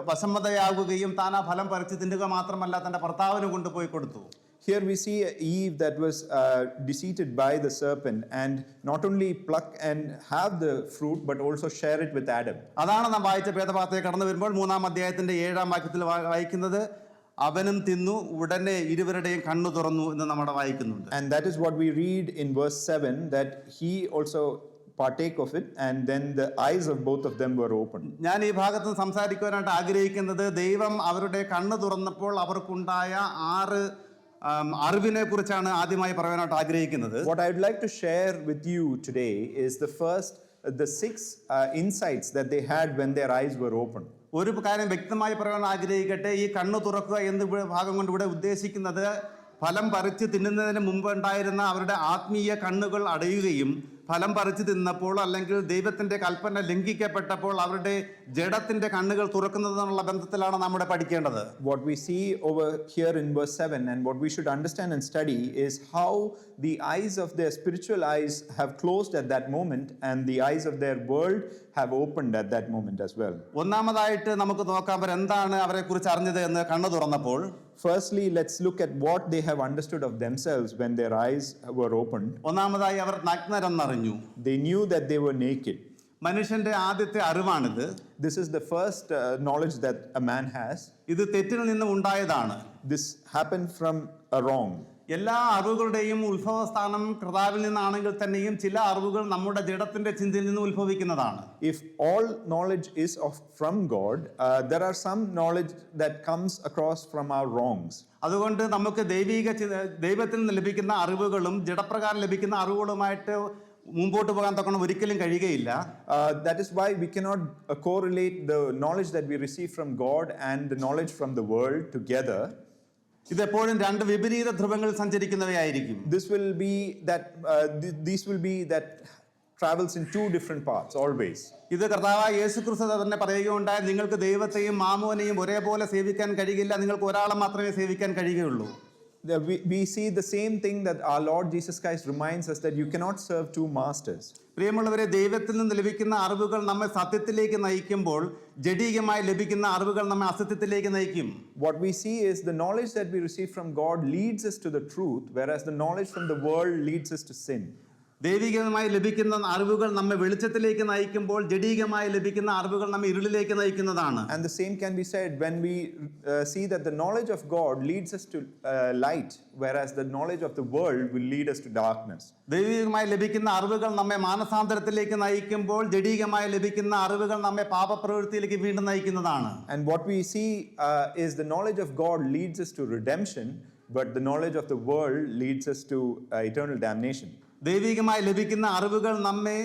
വശംവദയാകുകയും താൻ ആ ഫലം പറിച്ച് തിന്നുക മാത്രമല്ല തന്റെ ഭർത്താവിന് കൊണ്ടുപോയി കൊടുത്തു. Here we see Eve that was deceived by the serpent, and not only pluck and have the fruit but also share it with Adam. അതാണ് നാം വായിച്ച വേദഭാഗത്തേക്ക് കടന്നു വരുമ്പോൾ 3-ാം അധ്യായത്തിന്റെ 7-ാം വാക്യത്തിൽ വായിക്കുന്നത്, അവനും തിന്നു ഉടനെ ഇരുവരുടെയും കണ്ണു തുറന്നു എന്ന് നമ്മുടെ വായിക്കുന്നുണ്ട്. And that is what we read in verse 7, that he also partake of it, and then the eyes of both of them were opened. ഞാൻ ഈ ഭാഗത്ത് സംസാരിക്കുവാനായിട്ട് ആഗ്രഹിക്കുന്നത്, ദൈവം അവരുടെ കണ്ണ് തുറന്നപ്പോൾ അവർക്കുണ്ടായ 6 അറിവിനെ കുറിച്ചാണ് ആദ്യമായി പറയാനായിട്ട് ആഗ്രഹിക്കുന്നത്. What I would like to share with you today is the 6 insights that they had when their eyes were opened. ഒരു കാര്യം വ്യക്തമായി പറയാൻ ആഗ്രഹിക്കട്ടെ, ഈ കണ്ണ് തുറക്കുക എന്ന ഭാഗം കൊണ്ട് ഇവിടെ ഉദ്ദേശിക്കുന്നത് ഫലം പറിച്ച് തിന്നുന്നതിന് മുമ്പ് ഉണ്ടായിരുന്ന അവരുടെ ആത്മീയ കണ്ണുകൾ അടയുകയും ഫലം പറിച്ചു തിന്നപ്പോൾ അല്ലെങ്കിൽ ദൈവത്തിന്റെ കൽപ്പന ലംഘിക്കപ്പെട്ടപ്പോൾ അവരുടെ ജഡത്തിന്റെ കണ്ണുകൾ തുറക്കുന്നതിനുള്ള ബന്ധത്തിലാണ് നമ്മൾ പഠിക്കേണ്ടത്. What we see over here in verse 7 and what we should understand and study is how the eyes of their spiritual eyes have closed at that moment and the eyes of their world have opened at that moment as well. ഒന്നാമതായിട്ട് നമുക്ക് നോക്കാം എന്താണ് അവരെ കുറിച്ച് അറിഞ്ഞത് എന്ന് കണ്ണു തുറന്നപ്പോൾ. Firstly, let's look at what they have understood of themselves when their eyes were opened. ഒന്നാമതായി അവർ നഗ്നരെന്നറിഞ്ഞു. They knew that they were naked. മനുഷ്യന്റെ ആദ്യത്തെ അറിവാണിത്. This is the first knowledge that a man has. ഇത് തെറ്റിൽ നിന്നും ഉണ്ടായതാണ്. This happened from a wrong. എല്ലാ അറിവുകളുടെയും ഉത്ഭവസ്ഥാനം കർത്താവിൽ നിന്നാണെങ്കിൽ തന്നെയും ചില അറിവുകൾ നമ്മുടെ ജഡത്തിന്റെ ചിന്തയിൽ നിന്ന് ഉത്ഭവിക്കുന്നതാണ്. If all knowledge is from God, there are some knowledge that comes across from our wrongs. അതുകൊണ്ട് നമുക്ക് ദൈവത്തിൽ നിന്ന് ലഭിക്കുന്ന അറിവുകളും ജഡപ്രകാരം ലഭിക്കുന്ന അറിവുകളുമായിട്ട് മുമ്പോട്ട് പോകാൻ തക്കണം ഒരിക്കലും കഴിയുകയില്ല. That is why we cannot correlate the knowledge that we receive from God and the knowledge from the world together. ഇതെപ്പോഴും 2 വിപരീത ധ്രുവങ്ങളിൽ സഞ്ചരിക്കുന്നവയായിരിക്കും. These will be that travels in 2 different paths always. ഇത് കർത്താവായ യേശുക്രിസ്തു തന്നെ പറയുകയുണ്ടായി, നിങ്ങൾക്ക് ദൈവത്തെയും മാമോനെയും ഒരേപോലെ സേവിക്കാൻ കഴിയില്ല, നിങ്ങൾക്ക് ഒരാളെ മാത്രമേ സേവിക്കാൻ കഴിയുകയുള്ളൂ. We see the same thing that our Lord Jesus Christ reminds us, that you cannot serve 2 masters. പ്രിയമുള്ളവരെ, ദൈവത്തിൽ നിന്ന് ലഭിക്കുന്ന അറിവുകൾ നമ്മെ സത്യത്തിലേക്ക് നയിക്കുമ്പോൾ ജഡീകമായി ലഭിക്കുന്ന അറിവുകൾ നമ്മെ അസത്യത്തിലേക്ക് നയിക്കും. What we see is the knowledge that we receive from God leads us to the truth, whereas the knowledge from the world leads us to sin. ദൈവികമായി ലഭിക്കുന്ന അറിവുകൾ നമ്മെ വെളിച്ചത്തിലേക്ക് നയിക്കുമ്പോൾ ജഡീകമായി ലഭിക്കുന്ന അറിവുകൾ നമ്മെ ഇരുളിലേക്ക് നയിക്കുന്നതാണ്. And the same can be said when we see that the knowledge of God leads us to light, whereas the knowledge of the world will lead us to darkness. ദൈവികമായി ലഭിക്കുന്ന അറിവുകൾ നമ്മെ മാനസാന്തരത്തിലേക്ക് നയിക്കുമ്പോൾ ജഡീകമായി ലഭിക്കുന്ന അറിവുകൾ നമ്മെ പാപപ്രവൃത്തിയിലേക്ക് വീണ്ടും നയിക്കുന്നതാണ്. And what we see is the knowledge of God leads us to redemption, but the knowledge of the world leads us to eternal damnation. ദൈവികമായി ലഭിക്കുന്ന അറിവുകൾ നമ്മെ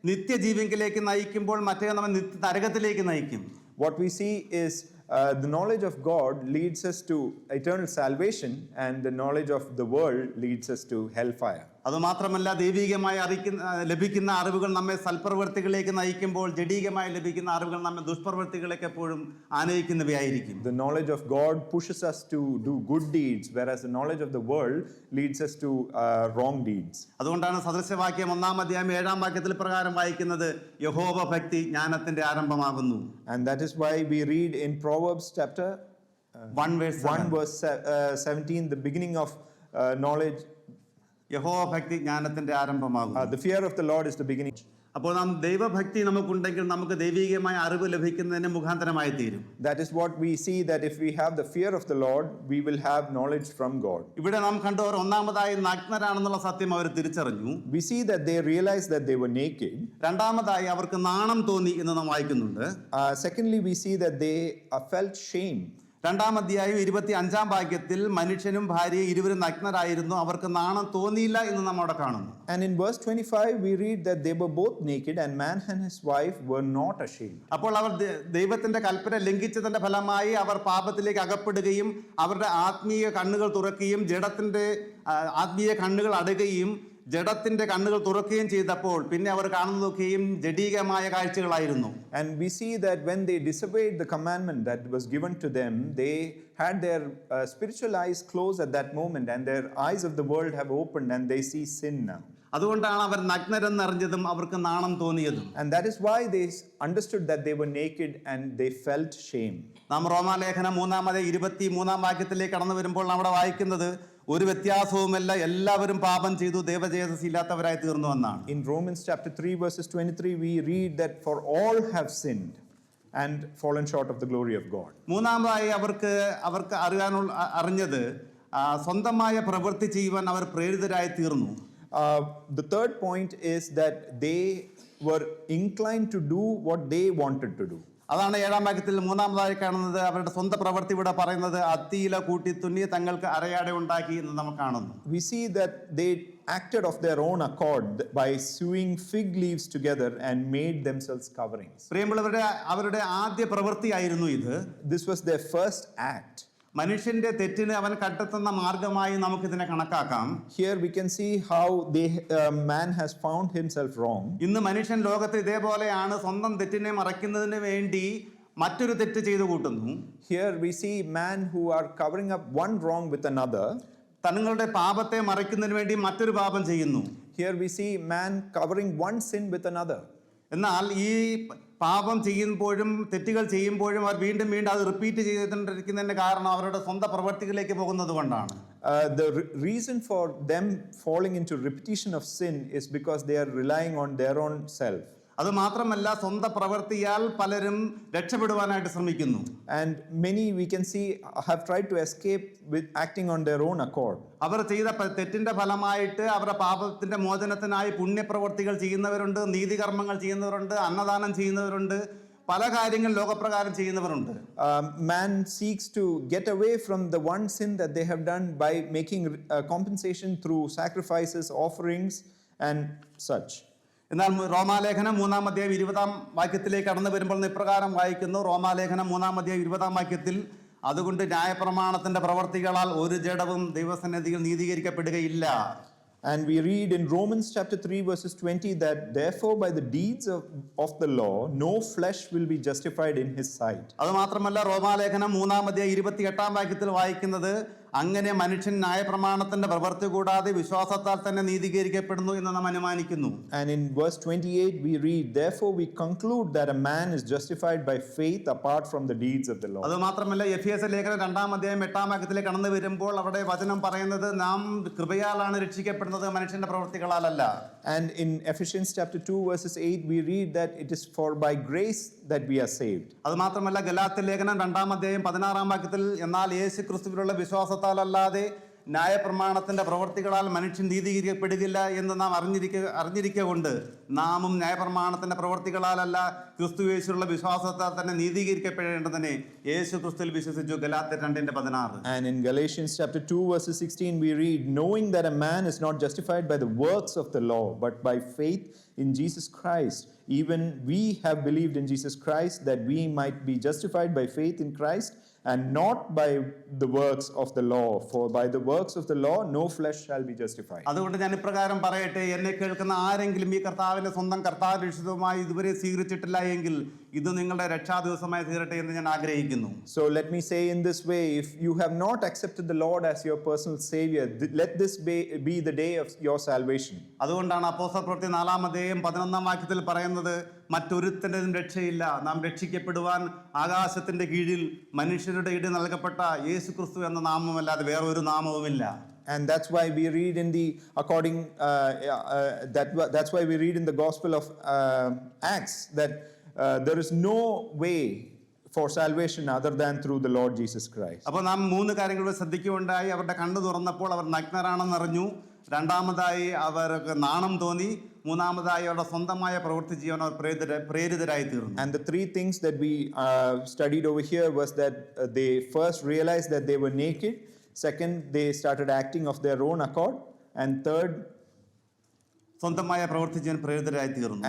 നിത്യജീവങ്കിലേക്ക് നയിക്കുമ്പോൾ മറ്റേ നമ്മെ നിത്യ നരകത്തിലേക്ക് നയിക്കും. What we see is the knowledge of God leads us to eternal salvation, and the knowledge of the world leads us to hellfire. അതുമാത്രമല്ല ദൈവികമായി ലഭിക്കുന്ന അറിവുകൾ നമ്മെ സൽപ്രവൃത്തികളിലേക്ക് നയിക്കുമ്പോൾ ജഡീകമായി ലഭിക്കുന്ന അറിവുകൾ നമ്മെ ദുഷ്പ്രവൃത്തികളിലേക്ക് എപ്പോഴും ആനയിക്കുന്നവയായിരിക്കും. The knowledge of God pushes us to do good deeds, whereas the knowledge of the world leads us to wrong deeds. അതുകൊണ്ടാണ് സദൃശവാക്യം 1-7 പ്രകാരം വായിക്കുന്നത്, യഹോവ ഭക്തി ജ്ഞാനത്തിന്റെ ആരംഭമാകുന്നു. And that is why we read in Proverbs chapter 1 verse 17, the beginning of knowledge. യഹോവ ഭക്തി ജ്ഞാനത്തിന്റെ ആരംഭമാകുന്നു. The fear of the Lord is the beginning. അപ്പോൾ നാം ദൈവഭക്തി നമുക്കുണ്ടെങ്കിൽ നമുക്ക് ദൈവികമായ അറിവ് ലഭിക്കുന്നതിന് മുഖാന്തരമായി തീരും. That is what we see, that if we have the fear of the Lord, we will have knowledge from God. ഇവിടെ നാം കണ്ടവർ ഒന്നാമതായി നഗ്നരാണെന്നുള്ള സത്യം അവർ തിരിച്ചറിഞ്ഞു. We see that they realized that they were naked. രണ്ടാമതായി അവർക്ക് നാണം തോന്നി എന്ന് നാം വായിക്കുന്നുണ്ട്. Secondly, we see that they felt shame. 2-ാം അധ്യായം 25 മനുഷ്യനും ഭാര്യയും ഇരുവരും നഗ്നരായിരുന്നു, അവർക്ക് നാണം തോന്നിയില്ല എന്ന് നാം അവിടെ കാണുന്നു. And in verse 25 we read that they were both naked, and man and his wife were not ashamed. അപ്പോൾ അവർ ദൈവത്തിന്റെ കൽപ്പന ലംഘിച്ചതിന്റെ ഫലമായി അവർ പാപത്തിലേക്ക് അകപ്പെടുകയും അവരുടെ ആത്മീയ കണ്ണുകൾ തുറക്കുകയും ജഡത്തിന്റെ ആത്മീയ കണ്ണുകൾ അടയുകയും ജഡത്തിന്റെ കണ്ണുകൾ തുറക്കുകയും ചെയ്തപ്പോൾ പിന്നെ അവർ കാണുന്നതൊക്കെയും ജഡീകമായ കാഴ്ചകളായിരുന്നു. And we see that when they disobeyed the commandment that was given to them, they had their spiritual eyes closed at that moment, and their eyes of the world have opened, and they see sin now. അതുകൊണ്ടാണ് അവർ നഗ്നരെന്നറിഞ്ഞതും അവർക്ക് നാണം തോന്നിയതും. And that is why they understood that they were naked and they felt shame. നാം റോമാലേഖനം 3-23 കടന്നു വരുമ്പോൾ നമ്മുടെ വായിക്കുന്നത്, ഒരു വ്യത്യാസവുമല്ല, എല്ലാവരും പാപം ചെയ്തു ദൈവതേജസ്സ് ഇല്ലാത്തവരായി തീർന്നു എന്നാണ്. In Romans chapter 3 verses 23 we read that for all have sinned and fallen short of the glory of God. മൂന്നാമതായി അവർക്ക് അറിഞ്ഞത് സ്വന്തമായ പ്രവൃത്തി ചെയ്യുവാൻ അവർ പ്രേരിതരായി തീർന്നു. The third point is that they were inclined to do what they wanted to do. അതാണ് 7-ാം വാക്യത്തിൽ മൂന്നാമതായി കാണുന്നത്. അവരുടെ സ്വന്തം പ്രവൃത്തി ഇവിടെ പറയുന്നത് അത്തിയില കൂട്ടി തുന്നി തങ്ങൾക്ക് അരയാട ഉണ്ടാക്കി എന്ന് നമ്മൾ കാണുന്നു. We see that they acted of their own accord by sewing fig leaves together and made themselves coverings. പ്രിയമുള്ളവരുടെ അവരുടെ ആദ്യ പ്രവൃത്തിയായിരുന്നു ഇത്. This was their first act. മനുഷ്യന്റെ തെറ്റിന് അവൻ കണ്ടെത്തുന്ന മാർഗമായി നമുക്കിതിനെ കണക്കാക്കാം. Here we can see how man has found himself wrong. ഇന്ന് മനുഷ്യൻ ലോകത്ത് ഇതേപോലെയാണ്, സ്വന്തം തെറ്റിനെ മറയ്ക്കുന്നതിന് വേണ്ടി മറ്റൊരു തെറ്റ് ചെയ്തു കൂട്ടുന്നു. Here we see man who are covering up one wrong with another. തങ്ങളുടെ പാപത്തെ മറയ്ക്കുന്നതിന് വേണ്ടി മറ്റൊരു പാപം ചെയ്യുന്നു. Here we see man covering one sin with another. എന്നാൽ ഈ പാപം ചെയ്യുമ്പോഴും തെറ്റുകൾ ചെയ്യുമ്പോഴും അവർ വീണ്ടും വീണ്ടും അത് റിപ്പീറ്റ് ചെയ്തുകൊണ്ടിരിക്കുന്നതിന്റെ കാരണം അവരുടെ സ്വന്തം പ്രവൃത്തികളിലേക്ക് പോകുന്നത് കൊണ്ടാണ്. The reason for them falling into repetition of sin is because they are relying on their own self. അത് മാത്രമല്ല, സ്വന്തം പ്രവൃത്തിയാൽ പലരും രക്ഷപ്പെടുവാനായിട്ട് ശ്രമിക്കുന്നു. And many we can see have tried to escape with acting on their own accord. അവർ ചെയ്ത തെറ്റിന്റെ ഫലമായിട്ട് അവരുടെ പാപത്തിന്റെ മോചനത്തിനായി പുണ്യപ്രവർത്തികൾ ചെയ്യുന്നവരുണ്ട്, നീതികർമ്മങ്ങൾ ചെയ്യുന്നവരുണ്ട്, അന്നദാനം ചെയ്യുന്നവരുണ്ട്, പല കാര്യങ്ങൾ ലോകപ്രകാരം ചെയ്യുന്നവരുണ്ട്. Man seeks to get away from the one sin that they have done by making compensation through sacrifices, offerings and such. എന്നാൽ റോമാലേഖനം 3-20 കടന്നു വരുമ്പോൾ ഇപ്രകാരം വായിക്കുന്നു. റോമാലേഖനം 3-20 അതുകൊണ്ട് ന്യായപ്രമാണത്തിന്റെ പ്രവർത്തികളാൽ ഒരു ജഡവും ദൈവസന്നിധിയിൽ നീതീകരിക്കപ്പെടുകയില്ല. And we read in Romans chapter 3 verses 20 that therefore by the deeds of the law no flesh will be justified in his sight. അത് മാത്രമല്ല, റോമാലേഖനം 3-28 വായിക്കുന്നത് അങ്ങനെ മനുഷ്യൻ ന്യായപ്രമാണത്തിന്റെ പ്രവൃത്തി കൂടാതെ വിശ്വാസത്താൽ തന്നെ നീതീകരിക്കപ്പെടുന്നു എന്ന് നാം അനുമാനിക്കുന്നു. And in verse 28 we read, therefore we conclude that a man is justified by faith apart from the deeds of the law. അത് മാത്രമല്ല എഫേസ്യ ലേഖനം 2-ാം അധ്യായം 8-ാം വാക്യത്തിലേക്ക് കടന്നു വരുമ്പോൾ അവിടെ വചനം പറയുന്നത് നാം കൃപയാലാണ് രക്ഷിക്കപ്പെടുന്നത്, മനുഷ്യന്റെ പ്രവൃത്തികളാലല്ല. And in Ephesians chapter 2 verses 8 we read that it is for by grace that we are saved. അത് മാത്രമല്ല ഗലാത്യ ലേഖനം 2-ാം അധ്യായം 16-ാം വാക്യത്തിൽ എന്നാൽ യേശു ക്രിസ്തുവിലുള്ള വിശ്വാസത്താലല്ലാതെ ന്യായപ്രമാണത്തിന്റെ പ്രവൃത്തികളാൽ മനുഷ്യൻ നീതീകരിക്കപ്പെടുകയില്ല എന്ന് നാം അറിഞ്ഞിരിക്കൊണ്ട് നാമും ന്യായപ്രമാണത്തിന്റെ പ്രവൃത്തികളാലല്ല ക്രിസ്തു യേശുവിലുള്ള വിശ്വാസത്താൽ തന്നെ നീതീകരിക്കപ്പെടേണ്ടതിനെ യേശു ക്രിസ്തുവിൽ വിശ്വസിച്ചു. ഗലാത്യർ 2:16. And in Galatians chapter 2 verses 16 we read, knowing that a man is not justified by the works of the law but by faith in Jesus Christ, even we have believed in Jesus Christ that we might be justified by faith in Christ and not by the works of the law, for by the works of the law no flesh shall be justified. അതുകൊണ്ട് ഞാൻ ഇപ്രകാരം പറയട്ടെ, എന്നെ കേൾക്കുന്ന ആരെങ്കിലും ഈ കർത്താവിന്റെ സ്വന്തം കർത്താവ് രക്ഷിതവുമായി ഇതുവരെ സ്വീകരിച്ചിട്ടില്ല എങ്കിൽ ഇത് നിങ്ങളുടെ രക്ഷാദിവസമായി തീരട്ടെ എന്ന് ഞാൻ ആഗ്രഹിക്കുന്നു. So let me say in this way, if you have not accepted the Lord as your personal savior, let this be the day of your salvation. അതുകൊണ്ടാണ് അപ്പോസ്തലപ്രവൃത്തി 4-ാം അധ്യായം 11-ാം വാക്യത്തിൽ പറയുന്നത്, മറ്റൊരുത്തനും രക്ഷയില്ല, നാം രക്ഷിക്കപ്പെടുവാൻ ആകാശത്തിന്റെ കീഴിൽ മനുഷ്യരുടെ ഇടയിൽ നൽകപ്പെട്ട യേശു ക്രിസ്തു എന്ന നാമമല്ലാതെ വേറെ ഒരു നാമവുമില്ല. And that's why we read in the that's why we read in the Gospel of Acts that there is no way for salvation other than through the Lord Jesus Christ. അപ്പോൾ നാം 3 കാര്യങ്ങൾ ശ്രദ്ധിക്കുകയുണ്ടായി. അവരുടെ കണ്ണു തുറന്നപ്പോൾ അവർ നഗ്നരാണെന്നറിഞ്ഞു. രണ്ടാമതായി അവർക്ക് നാണം തോന്നി. മൂന്നാമതായി അവരുടെ സ്വന്തമായ പ്രവൃത്തി ചെയ്യാൻ അവർ പ്രേരിതരായി തീർന്നു. And the 3 things that we studied over here was that they first realized that they were naked. Second, they started acting of their own accord. And third, സ്വന്തമായ പ്രവൃത്തി ചെയ്യാൻ പ്രേരിതരായി തീർന്നു.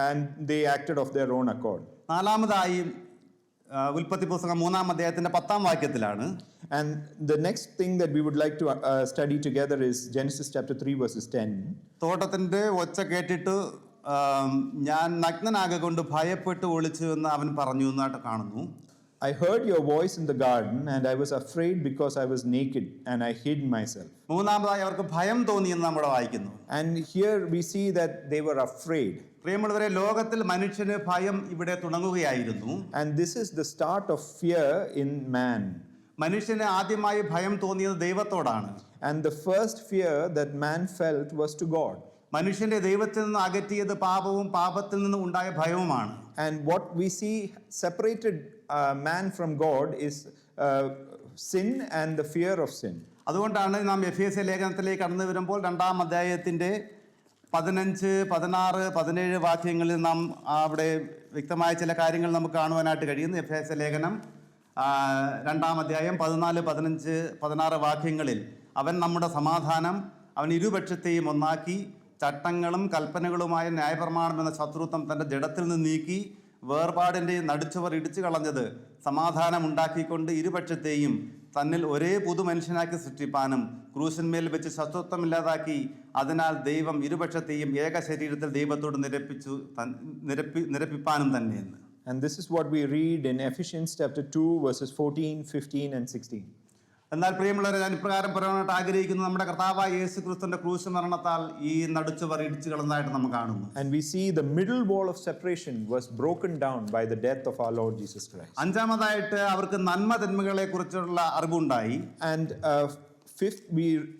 and they acted of their own accord. നാലാമതായി ഉൽപ്പത്തി പുസ്തകം 3-ാം അധ്യായത്തിന്റെ 10-ാം വാക്യത്തിലാണ്. And the next thing that we would like to study together is Genesis chapter 3 verses 10. തോട്ടത്തിന്റെ ഒച്ച കേട്ടിട്ട് ഞാൻ നഗ്നനാകൊണ്ട് ഭയപ്പെട്ട് ഒളിച്ചു എന്ന് അവൻ പറഞ്ഞു എന്നായിട്ട് കാണുന്നു. I heard your voice in the garden and I was afraid because I was naked and I hid myself. മൂന്നാമതായി അവർക്ക് ഭയം തോന്നി എന്ന് നമ്മൾ വായിക്കുന്നു. And here we see that they were afraid. പ്രിയമുള്ളവരെ, ലോകത്തിൽ മനുഷ്യന് ഭയം ഇവിടെ തുടങ്ങുകയായിരുന്നു. And this is the start of fear in man. മനുഷ്യന് ആദ്യമായി ഭയം തോന്നിയത് ദൈവത്തോടാണ്. And the first fear that man felt was to God. മനുഷ്യന്റെ ദൈവത്തിൽ നിന്ന് അകറ്റിയത് പാപവും പാപത്തിൽ നിന്ന് ഉണ്ടായ ഭയവുമാണ്. And what we see separated man from God is sin and the fear of sin. അതുകൊണ്ടാണ് നാം എഫേസ്യ ലേഖനത്തിലേക്ക് കടന്നു വരുമ്പോൾ 2-ാം അധ്യായത്തിന്റെ 15, 16, 17 വാക്യങ്ങളിൽ നാം അവിടെ വ്യക്തമായ ചില കാര്യങ്ങൾ നമുക്ക് കാണുവാനായിട്ട് കഴിയുന്നു. എഫേസ്യ ലേഖനം 2-ാം അധ്യായം 14, 15, 16 വാക്യങ്ങളിൽ അവൻ നമ്മുടെ സമാധാനം, അവൻ ഇരുപക്ഷത്തെയും ഒന്നാക്കി ചട്ടങ്ങളും കൽപ്പനകളുമായ ന്യായപ്രമാണം എന്ന ശത്രുത്വം തൻ്റെ ജഡത്തിൽ നിന്ന് നീക്കി വേർപാടിൻ്റെ നടുച്ചവർ ഇടിച്ചു കളഞ്ഞത് സമാധാനം ഉണ്ടാക്കിക്കൊണ്ട് ഇരുപക്ഷത്തെയും തന്നിൽ ഒരേ പുതുമനുഷ്യനാക്കി സൃഷ്ടിപ്പാനും ക്രൂശന്മേൽ വെച്ച് ശത്രുത്വം ഇല്ലാതാക്കി അതിനാൽ ദൈവം ഇരുപക്ഷത്തെയും ഏക ശരീരത്തിൽ ദൈവത്തോട് നിരപ്പിപ്പാനും തന്നെയെന്ന്. And this is what we read in Ephesians chapter 2 verses 14, 15 and 16. എന്നാൽ പ്രിയമുള്ളവരെ, ഞാൻ ഇപ്രകാരം പറയാനായിട്ട് ആഗ്രഹിക്കുന്നു, നമ്മുടെ കർത്താവായ യേശു ക്രിസ്തുവിന്റെ ക്രൂശ് മരണത്താൽ ഈ നടുച്ചവർ ഇടിച്ചു കളഞ്ഞതായിട്ട് നമ്മൾ കാണുന്നു. And we see the middle wall of separation was broken down by the death of our Lord Jesus Christ. അഞ്ചാമതായിട്ട് അവർക്ക് നന്മ തിന്മകളെ കുറിച്ചുള്ള അറിവുണ്ടായി. And fifth,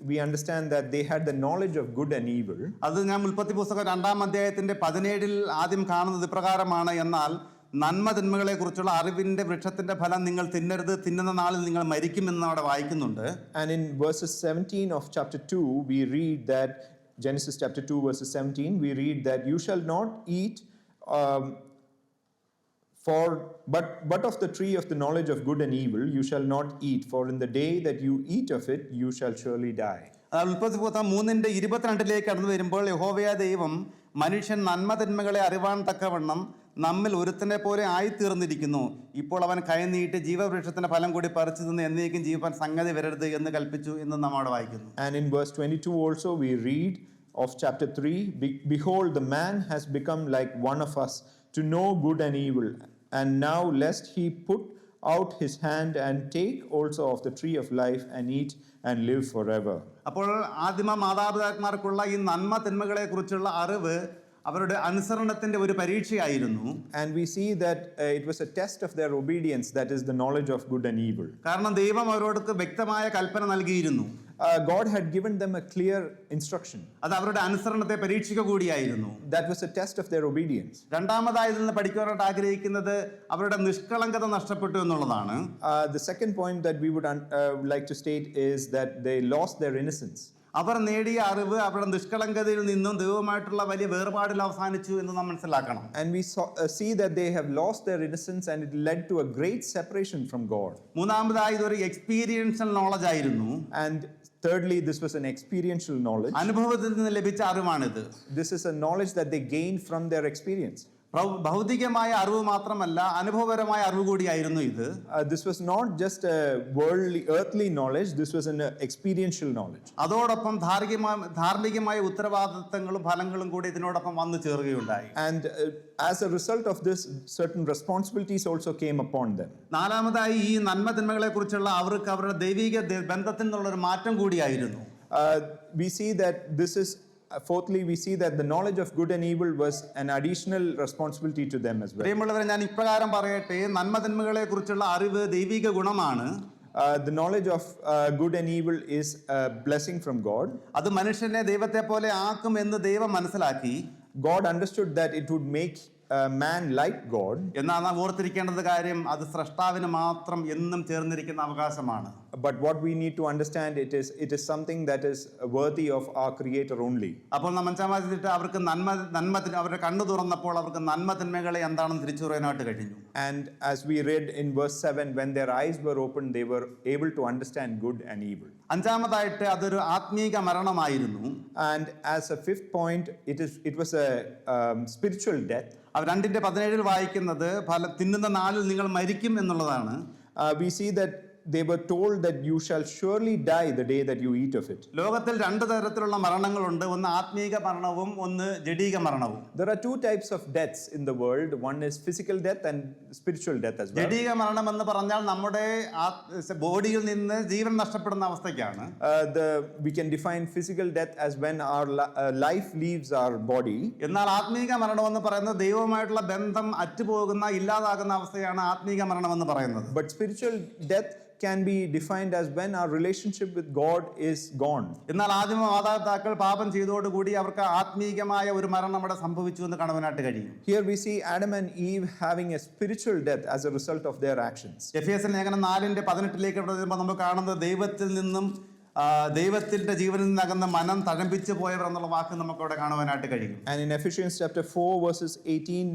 we understand that they had the knowledge of good and evil. അത് ഞാൻ ഉൽപ്പത്തി പുസ്തകം 2-ാം അധ്യായത്തിന്റെ 17 ആദ്യം കാണുന്നത് ഇപ്രകാരമാണ്, എന്നാൽ നന്മ തിന്മകളെ കുറിച്ചുള്ള അറിവിന്റെ വൃക്ഷത്തിന്റെ ഫലം നിങ്ങൾ തിന്നരുത്, തിന്നുന്ന നാളിൽ നിങ്ങൾ മരിക്കുമെന്ന് അവിടെ വായിക്കുന്നുണ്ട്. And in verses 17 of chapter 2 we read that Genesis chapter 2 verses 17 we read that you shall not eat but of the tree of the knowledge of good and evil you shall not eat, for in the day that you eat of it you shall surely die. ഉൽപ്പത്തി പുസ്തകം 3:22 കടന്നു വരുമ്പോൾ യഹോവയായ ദൈവം മനുഷ്യൻ നന്മ തിന്മകളെ അറിവാൻ തക്കവണ്ണം നമ്മിൽ ഒരുത്തനെ പോലെ ആയിത്തീർന്നിരിക്കുന്നു, ഇപ്പോൾ അവൻ കൈ നീട്ടി ജീവവൃക്ഷത്തിന്റെ ഫലം കൂടി പറിച്ചു നിന്ന് എന്നേക്കും ജീവിപ്പാൻ സംഗതി വരരുത് എന്ന് കൽപ്പിച്ചു എന്ന് നാം അവിടെ വായിക്കുന്നു. And in verse 22 also we read of chapter 3, behold the man has become like one of us to know good and evil, and now lest he put out his hand and take also of the tree of life and eat and live forever. അപ്പോൾ ആദിമ മാതാപിതാക്കന്മാർക്കുള്ള ഈ നന്മ തിന്മകളെ കുറിച്ചുള്ള അറിവ് അവരുടെ അനുസരണത്തിന്റെ ഒരു പരീക്ഷയായിരുന്നു. And we see that it was a test of their obedience, that is the knowledge of good and evil. കാരണം ദൈവം അവരോട് വ്യക്തമായ കൽപ്പന നൽകിയിരുന്നു. God had given them a clear instruction. അത് അവരുടെ അനുസരണത്തെ പരീക്ഷിക്കുക കൂടിയായിരുന്നു. That was a test of their obedience. രണ്ടാമതായി ഇതിൽ നിന്ന് പഠിക്കുവാനായിട്ട് ആഗ്രഹിക്കുന്നത് അവരുടെ നിഷ്കളങ്കത നഷ്ടപ്പെട്ടു എന്നുള്ളതാണ്. The second point that we would like to state is that they lost their innocence. അവർ നേടിയ അറിവ് അവരുടെ നിഷ്കളങ്കതയിൽ നിന്നും ദൈവവുമായിട്ടുള്ള വലിയ വേർപാടിൽ അവസാനിച്ചു എന്ന് നാം മനസ്സിലാക്കണം. And we see that they have lost their innocence and it led to a great separation from God. മൂന്നാമതായി ഇതൊരു എക്സ്പീരിയൻഷ്യൽ നോളജ് ആയിരുന്നു. And thirdly, this was an experiential knowledge. അനുഭവത്തിൽ നിന്ന് ലഭിച്ച അറിവാണിത്. This is a knowledge that they gained from their experience. ഭൗതികമായ അറിവ് മാത്രമല്ല, അനുഭവപരമായ അറിവ് കൂടിയായിരുന്നു ഇത്. This was not just a worldly, earthly knowledge. This was an experiential knowledge. അതോടൊപ്പം ധാർമ്മികമായ ഉത്തരവാദിത്തങ്ങളും ഫലങ്ങളും കൂടി ഇതിനോടൊപ്പം വന്നു ചേർക്കുകയുണ്ടായി. And as a result of this, certain responsibilities also came upon them. നാലാമതായി ഈ നന്മ തിന്മകളെ കുറിച്ചുള്ള അവർക്ക് അവരുടെ ദൈവിക ബന്ധത്തിൽ നിന്നുള്ള ഒരു മാറ്റം കൂടിയായിരുന്നു. We see that this is fourthly, we see that the knowledge of good and evil was an additional responsibility to them as well. പ്രിയമുള്ളവരെ, ഞാൻ ഇപ്രകാരം പറയട്ടെ, നന്മ തിന്മകളെ കുറിച്ചുള്ള അറിവ് ദൈവിക ഗുണമാണ്. The knowledge of good and evil is a blessing from God. അത് മനുഷ്യനെ ദൈവത്തെ പോലെ ആക്കും എന്ന് ദൈവം മനസ്സിലാക്കി. God understood that it would make man like God. എന്നാൽ നാം ഓർത്തിരിക്കേണ്ടത് കാര്യം, അത് സ്രഷ്ടാവിന് മാത്രം എന്നും ചേർന്നിരിക്കുന്ന അവകാശമാണ്. But what we need to understand, it is something that is worthy of our Creator only. അപ്പോൾ നാം മനസ്സിലാക്കിയിട്ട് അവർക്ക് അവരുടെ കണ്ണു തുറന്നപ്പോൾ അവർക്ക് നന്മ തിന്മകളെ എന്താണെന്ന് തിരിച്ചറിയാനായിട്ട് കഴിഞ്ഞു. And as we read in verse 7, when their eyes were opened, they were able to understand good and evil. അഞ്ചാമതായിട്ട് അതൊരു ആത്മീക മരണമായിരുന്നു. And as a fifth point, it was a spiritual death. അവർ 2:17 വായിക്കുന്നത് തിന്നുന്ന നാളിൽ നിങ്ങൾ മരിക്കും എന്നുള്ളതാണ്. We see that they were told that you shall surely die the day that you eat of it. ലോകത്തിൽ 2 തരത്തിലുള്ള മരണങ്ങളുണ്ട്. ഒന്ന് ആത്മീക മരണവും ഒന്ന് ജഡീക മരണവും. There are 2 types of deaths in the world. One is physical death and spiritual death as well. ജഡീക മരണം എന്ന് പറഞ്ഞാൽ നമ്മുടെ ബോഡിയിൽ നിന്ന് ജീവൻ നഷ്ടപ്പെടുന്ന അവസ്ഥയ്ക്കാണ്. We can define physical death as when our life leaves our body. എന്നാൽ ആത്മീക മരണം എന്ന് പറയുന്നത് ദൈവവുമായിട്ടുള്ള ബന്ധം അറ്റുപോകുന്ന ഇല്ലാതാകുന്ന അവസ്ഥയാണ് ആത്മീക മരണം എന്ന് പറയുന്നത്. But spiritual death can be defined as when our relationship with God is gone. എന്നാൽ ആദിമ മാതാപിതാക്കൾ പാപം ചെയ്തതോടുകൂടി അവർക്ക് ആത്മീകമായ ഒരു മരണം അവിടെ സംഭവിച്ചു എന്ന് കാണുവാനായിട്ട് കഴിയും. Here we see Adam and Eve having a spiritual death as a result of their actions. എഫേസ്യർ ലേഖനം 4:18 വരുമ്പോൾ നമ്മൾ കാണുന്നത് ദൈവത്തിൽ നിന്നും ദൈവത്തിന്റെ ജീവനിൽ നിന്നകന്ന മനം തഴമ്പിച്ചു പോയവർ എന്നുള്ള വാക്ക് നമുക്ക് അവിടെ കാണുവാനായിട്ട് കഴിയും. And in Ephesians chapter 4 verses 18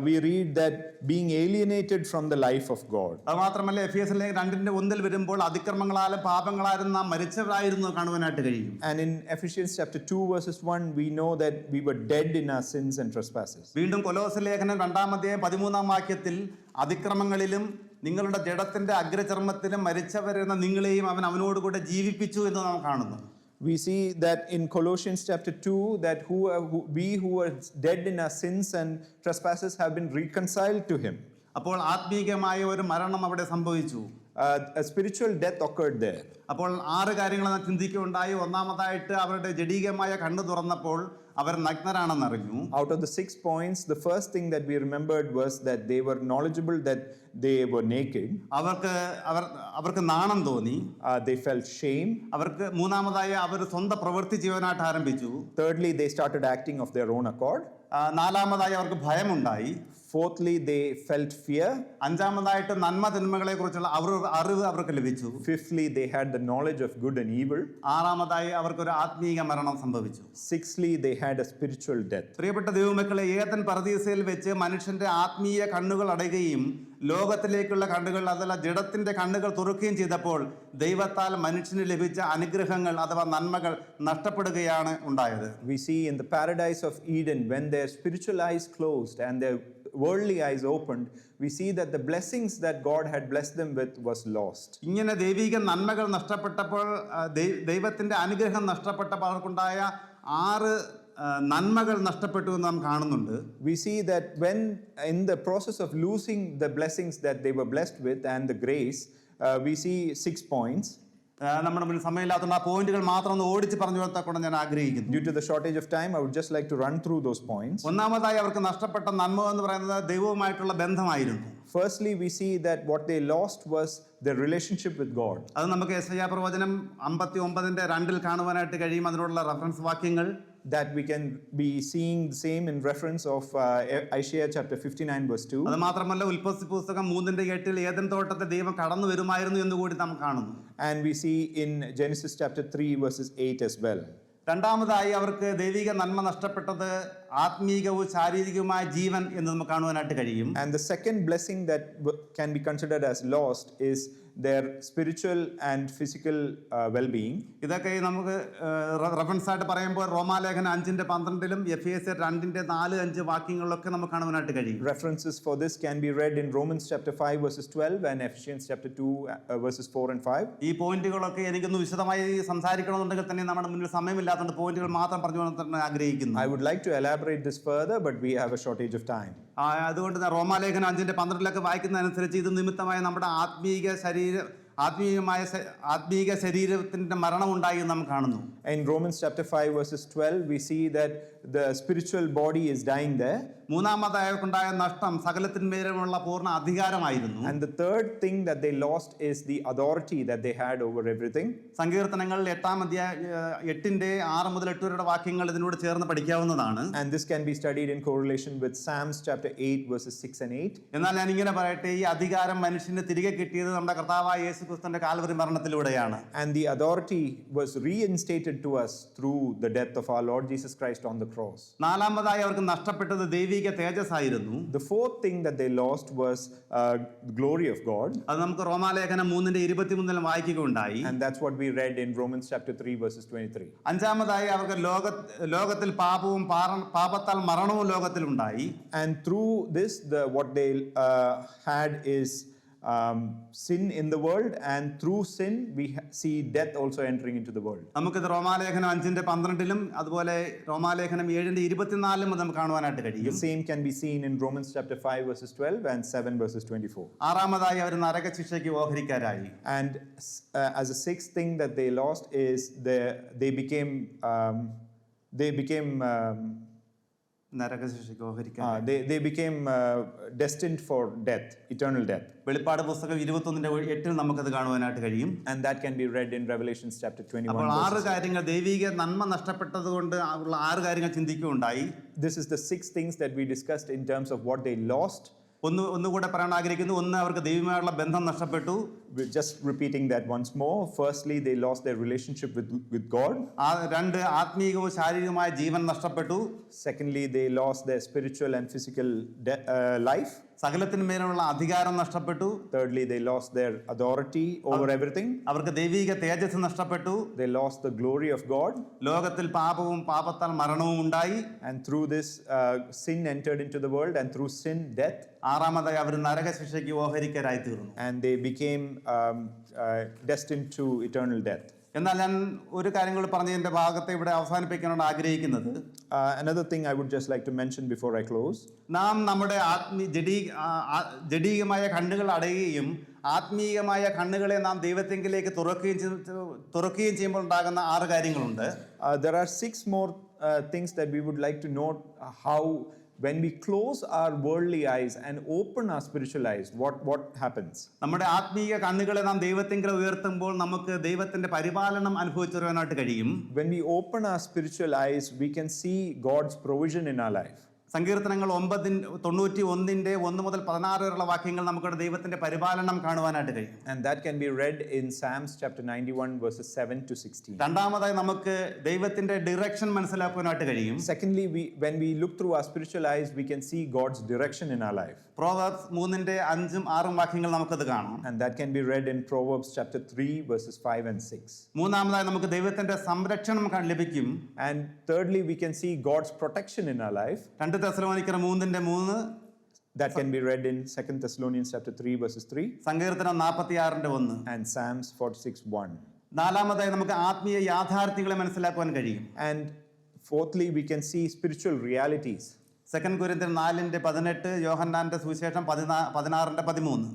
we read that being alienated from the life of God. അത് മാത്രമല്ല എഫേസ്യർ ലേഖനം 2:1 വരുമ്പോൾ അതിക്രമങ്ങളാലും പാപങ്ങളാലും നാം മരിച്ചവരായിരുന്നു കാണുവാനായിട്ട് കഴിയും. And in Ephesians chapter 2 verses 1 we know that we were dead in our sins and trespasses. വീണ്ടും കൊലോസ്യ ലേഖനം 2:13 വാക്യത്തിൽ അതിക്രമങ്ങളിലും നിങ്ങളുടെ ജഡത്തിന്റെ അഗ്രചർമ്മത്തിലും മരിച്ചവരെന്ന നിങ്ങളെയും അവനോട് കൂടെ ജീവിപ്പിച്ചു എന്ന് നാം കാണുന്നു. We see that in Colossians chapter 2 that we who were dead in our sins and trespasses have been reconciled to him. അപ്പോൾ ആത്മീകമായ ഒരു മരണം അവിടെ സംഭവിച്ചു. A spiritual death occurred there. അപ്പോൾ 6 കാര്യങ്ങൾ നാം ചിന്തിക്കുകയുണ്ടായി. ഒന്നാമതായിട്ട് അവരുടെ ജഡീകമായ കണ്ണു തുറന്നപ്പോൾ അവർ നഗ്നരാണെന്ന് അറിഞ്ഞു. Out of the 6 points, the first thing that we remembered was that they were knowledgeable that they were naked. അവർക്ക് നാണം തോന്നി. They felt shame. അവർക്ക് മൂന്നാമതായി അവർ സ്വന്തം പ്രവൃത്തി ചെയ്യാനായിട്ട് ആരംഭിച്ചു. Thirdly, they started acting of their own accord. നാലാമതായി അവർക്ക് ഭയമുണ്ടായി. Fourthly, they felt fear. അഞ്ചാമതായിട്ട് നന്മ തിന്മകളെ കുറിച്ചുള്ള അറിവ് അവർക്ക് ലഭിച്ചു. Fifthly, they had the knowledge of good and evil. ആറാമതായി അവർക്കൊരു ആത്മീക മരണം സംഭവിച്ചു. Sixthly, they had a spiritual death. പ്രിയപ്പെട്ട ദൈവമക്കളെ, ഏദൻ പർദീസയിൽ വെച്ച് മനുഷ്യന്റെ ആത്മീയ കണ്ണുകൾ അടയുകയും ലോകത്തിലേക്കുള്ള കണ്ണുകൾ, അതല്ല ജഡത്തിന്റെ കണ്ണുകൾ തുറക്കുകയും ചെയ്തപ്പോൾ ദൈവത്താൽ മനുഷ്യന് ലഭിച്ച അനുഗ്രഹങ്ങൾ അഥവാ നന്മകൾ നഷ്ടപ്പെടുകയാണ് ഉണ്ടായത്. We see in the paradise of Eden, when their spiritual eyes closed and their worldly eyes opened, we see that the blessings that God had blessed them with was lost. ഇങ്ങനെ ദൈവിക നന്മകൾ നഷ്ടപ്പെട്ടപ്പോൾ, ദൈവത്തിന്റെ അനുഗ്രഹം നഷ്ടപ്പെട്ടപ്പോൾ അവർക്കുണ്ടായ 6 നന്മകൾ നഷ്ടപ്പെട്ടു എന്ന് നാം കാണുന്നുണ്ട്. We see that when in the process of losing the blessings that they were blessed with and the grace, we see 6 points. നമ്മുടെ മുന്നിൽ സമയമില്ലാത്തതുകൊണ്ട് ആ പോയിന്റുകൾ മാത്രം ഒന്ന് ഓടിച്ച് പറഞ്ഞു കൊടുത്താൽ ഞാൻ ആഗ്രഹിക്കുന്നു. Due to the shortage of time, I would just like to run through those points. ഒന്നാമതായി അവർക്ക് നഷ്ടപ്പെട്ട നന്മ എന്ന് പറയുന്നത് ദൈവവുമായിട്ടുള്ള ബന്ധമായിരുന്നു. Firstly, we see that what they lost was their relationship with God. അത് നമുക്ക് യെശയ്യാ പ്രവചനം 59:2 കാണുവാനായിട്ട് കഴിയും. അതിനുള്ള റഫറൻസ് വാക്യങ്ങൾ That we can be seeing the same in reference of Isaiah chapter 59 verse 2. അത് മാത്രമല്ല ഉൽപ്പത്തി പുസ്തകം 3:8 ഏദൻ തോട്ടത്തെ ദൈവം കടന്നു വരുമായിരുന്നു എന്ന് കൂടി നാം കാണുന്നു. And we see in Genesis chapter 3 verses 8 as well. രണ്ടാമതായി അവർക്ക് ദൈവിക നന്മ നഷ്ടപ്പെട്ടത് ആത്മീകവും ശാരീരികവുമായ ജീവൻ എന്ന് നമുക്ക് കാണുവാനായിട്ട് കഴിയും. And the second blessing that can be considered as lost is their spiritual and physical well-being. ഇതൊക്കെ നമുക്ക് റെഫറൻസ് ആയിട്ട് പറയുമ്പോൾ റോമാലേഖനം 5:12 എഫേസ്യർ 2:4-5 വാക്യങ്ങളിലൊക്കെ നമുക്ക് കാണുവാനായിട്ട് കഴിയും. References for this can be read in Romans chapter 5 verses 12 and Ephesians chapter 2 verses 4 and 5. ഈ പോയിന്റുകളൊക്കെ എനിക്കൊന്ന് വിശദമായി സംസാരിക്കണമെന്നുണ്ടെങ്കിൽ തന്നെ നമ്മുടെ മുന്നിൽ സമയമില്ലാത്തതുകൊണ്ട് പോയിന്റുകൾ മാത്രം പറഞ്ഞു തന്നെ ആഗ്രഹിക്കുന്നു. I would like to elaborate this further, but we have a shortage of time. അതുകൊണ്ട് റോമാലേഖനം 5:12 വായിക്കുന്നതനുസരിച്ച് ഇത് നിമിത്തമായ നമ്മുടെ ആത്മീക ശരീരത്തിന്റെ മരണം ഉണ്ടായി എന്ന് നാം കാണുന്നു. In Romans chapter 5 verses 12, we see that the spiritual body is dying there. മൂന്നാമതായവർക്കുണ്ടായ നഷ്ടം സകലത്തിന്മേലുമുള്ള പൂർണ്ണ അധികാരമായിരുന്നു. And the third thing that they lost is the authority that they had over everything. സങ്കീർത്തനങ്ങൾ 8:6-8 വാക്യങ്ങൾ ഇതിനോട് ചേർന്ന് പഠിക്കാവുന്നതാണ്. And this can be studied in correlation with Psalms chapter 8 verses 6 and 8. എന്നാൽ ഞാൻ ഇങ്ങനെ പറയട്ടെ, ഈ അധികാരം മനുഷ്യന് തിരികെ കിട്ടിയത് നമ്മുടെ കർത്താവായ യേശുക്രിസ്തുവിന്റെ Calvary മരണത്തിലൂടെയാണ്. And the authority was reinstated to us through the death of our Lord Jesus Christ on the cross. നാലാമതായി അവർക്ക് നഷ്ടപ്പെട്ടത് ദൈവിക തേജസ്സായിരുന്നു. The fourth thing that they lost was the glory of God. അത് നമുക്ക് റോമാലേഖനം 3:23 വായിക്കുകയുണ്ടായി. And that's what we read in Romans chapter 3 verses 23. അഞ്ചാമതായി അവർക്ക് ലോകത്തിൽ പാപവും പാപത്താൽ മരണവും ലോകത്തിലുണ്ടായി. And through this, what they had is sin in the world, and through sin we see death also entering into the world. നമുക്കിത് റോമാലേഖനം 5:12 അതുപോലെ റോമാലേഖനം 7:24 നമുക്ക് കാണുവാനായിട്ട് കഴിയും. The same can be seen in Romans chapter 5 verses 12 and 7 verses 24. ആറാമതായി അവർ നരക ശിക്ഷയ്ക്ക് ഓഹരിക്കാരായി. And as a sixth thing that they lost is they became നരക ശിക്ഷയ്ക്ക് ഓഹരിക്കാരായി. they became destined for death, eternal death. വെളിപ്പാട് പുസ്തകം 21:8 നമുക്കത് കാണുവാനായിട്ട് കഴിയും. And that can be read in Revelations chapter 21. അപ്പോൾ 6 കാര്യങ്ങൾ ദൈവിക നന്മ നഷ്ടപ്പെട്ടത് കൊണ്ട് ഉള്ള 6 കാര്യങ്ങൾ ചിന്തിക്കുകയുണ്ടായി. This is the 6 things that we discussed in terms of what they lost. ഒന്നുകൂടെ പറയാൻ ആഗ്രഹിക്കുന്നു. ഒന്ന്, അവർക്ക് ദൈവമായുള്ള ബന്ധം നഷ്ടപ്പെട്ടു. We're just repeating that once more. Firstly, they lost their relationship with God. 2, ആത്മീകവും ശാരീരികവുമായ ജീവൻ നഷ്ടപ്പെട്ടു. Secondly, they lost their spiritual and physical life. സകലത്തിന്മേലുള്ള അധികാരം നഷ്ടപ്പെട്ടു. Thirdly, they lost their authority over everything. അവർക്ക് ദൈവിക തേജസ് നഷ്ടപ്പെട്ടു. They lost the glory of God. ലോകത്തിൽ പാപവും പാപത്താൽ മരണവും ഉണ്ടായി. And through this, sin entered into the world, and through sin, death. ആറാമതായി അവർ നരക ശിക്ഷയ്ക്ക് ഓഹരിക്കരായി തീർന്നു. And they became destined to eternal death. എന്നാൽ ഞാൻ ഒരു കാര്യം കൂടി പറഞ്ഞ് എൻ്റെ ഭാഗത്തെ ഇവിടെ അവസാനിപ്പിക്കാനാണ് ആഗ്രഹിക്കുന്നത്. Another thing I would just like to mention before I close. നാം നമ്മുടെ ജഡീകമായ കണ്ണുകൾ അടയുകയും ആത്മീയമായ കണ്ണുകളെ നാം ദൈവത്തെങ്കിലേക്ക് തുറക്കുകയും ചെയ്യുമ്പോൾ ഉണ്ടാകുന്ന 6 കാര്യങ്ങളുണ്ട്. There are 6 more things that we would like to note how when we close our worldly eyes and open our spiritual eyes, what happens? നമ്മുടെ ആത്മീയ കണ്ണുകളെ നാം ദൈവത്തെങ്കിൽ ഉയർത്തുമ്പോൾ നമുക്ക് ദൈവത്തിന്റെ പരിപാലനം അനുഭവിച്ചു വരുവാനായിട്ട് കഴിയും. When we open our spiritual eyes, we can see God's provision in our life. സങ്കീർത്തനങ്ങൾ 91:1 മുതൽ 16 വരെയുള്ള വാക്യങ്ങൾ നമുക്ക് ദൈവത്തിന്റെ പരിപാലനം കാണുവാനായിട്ട് കഴിയും. And that can be read in Psalms chapter 91 verses 7 to 16. രണ്ടാമതായി നമുക്ക് ദൈവത്തിന്റെ ഡയറക്ഷൻ മനസ്സിലാക്കുവാനായിട്ട് കഴിയും. Secondly, when we look through our spiritual eyes, we can see God's direction in our life. Proverbs 3:5-6 വാക്യങ്ങൾ നമുക്കത് കാണാം. And that can be read in Proverbs chapter 3 verses 5 and 6. മൂന്നാമതായി നമുക്ക് ദൈവത്തിന്റെ സംരക്ഷണം ലഭിക്കും. And thirdly, we can see God's protection in our life. 2 തെസ്സലോനിക്കർ 3:3, That can be read in 2 Thessalonians chapter 3 verses 3 സങ്കീർത്തനം 46:1 and Psalms 46:1. നാലാമതായി നമുക്ക് ആത്മീയ യാഥാർത്ഥ്യങ്ങളെ മനസ്സിലാക്കുവാൻ കഴിയും. And Fourthly, we can see spiritual realities. 2 കൊരിന്ത്യർ 4:18, യോഹന്നാന്റെ സുവിശേഷം 16:13.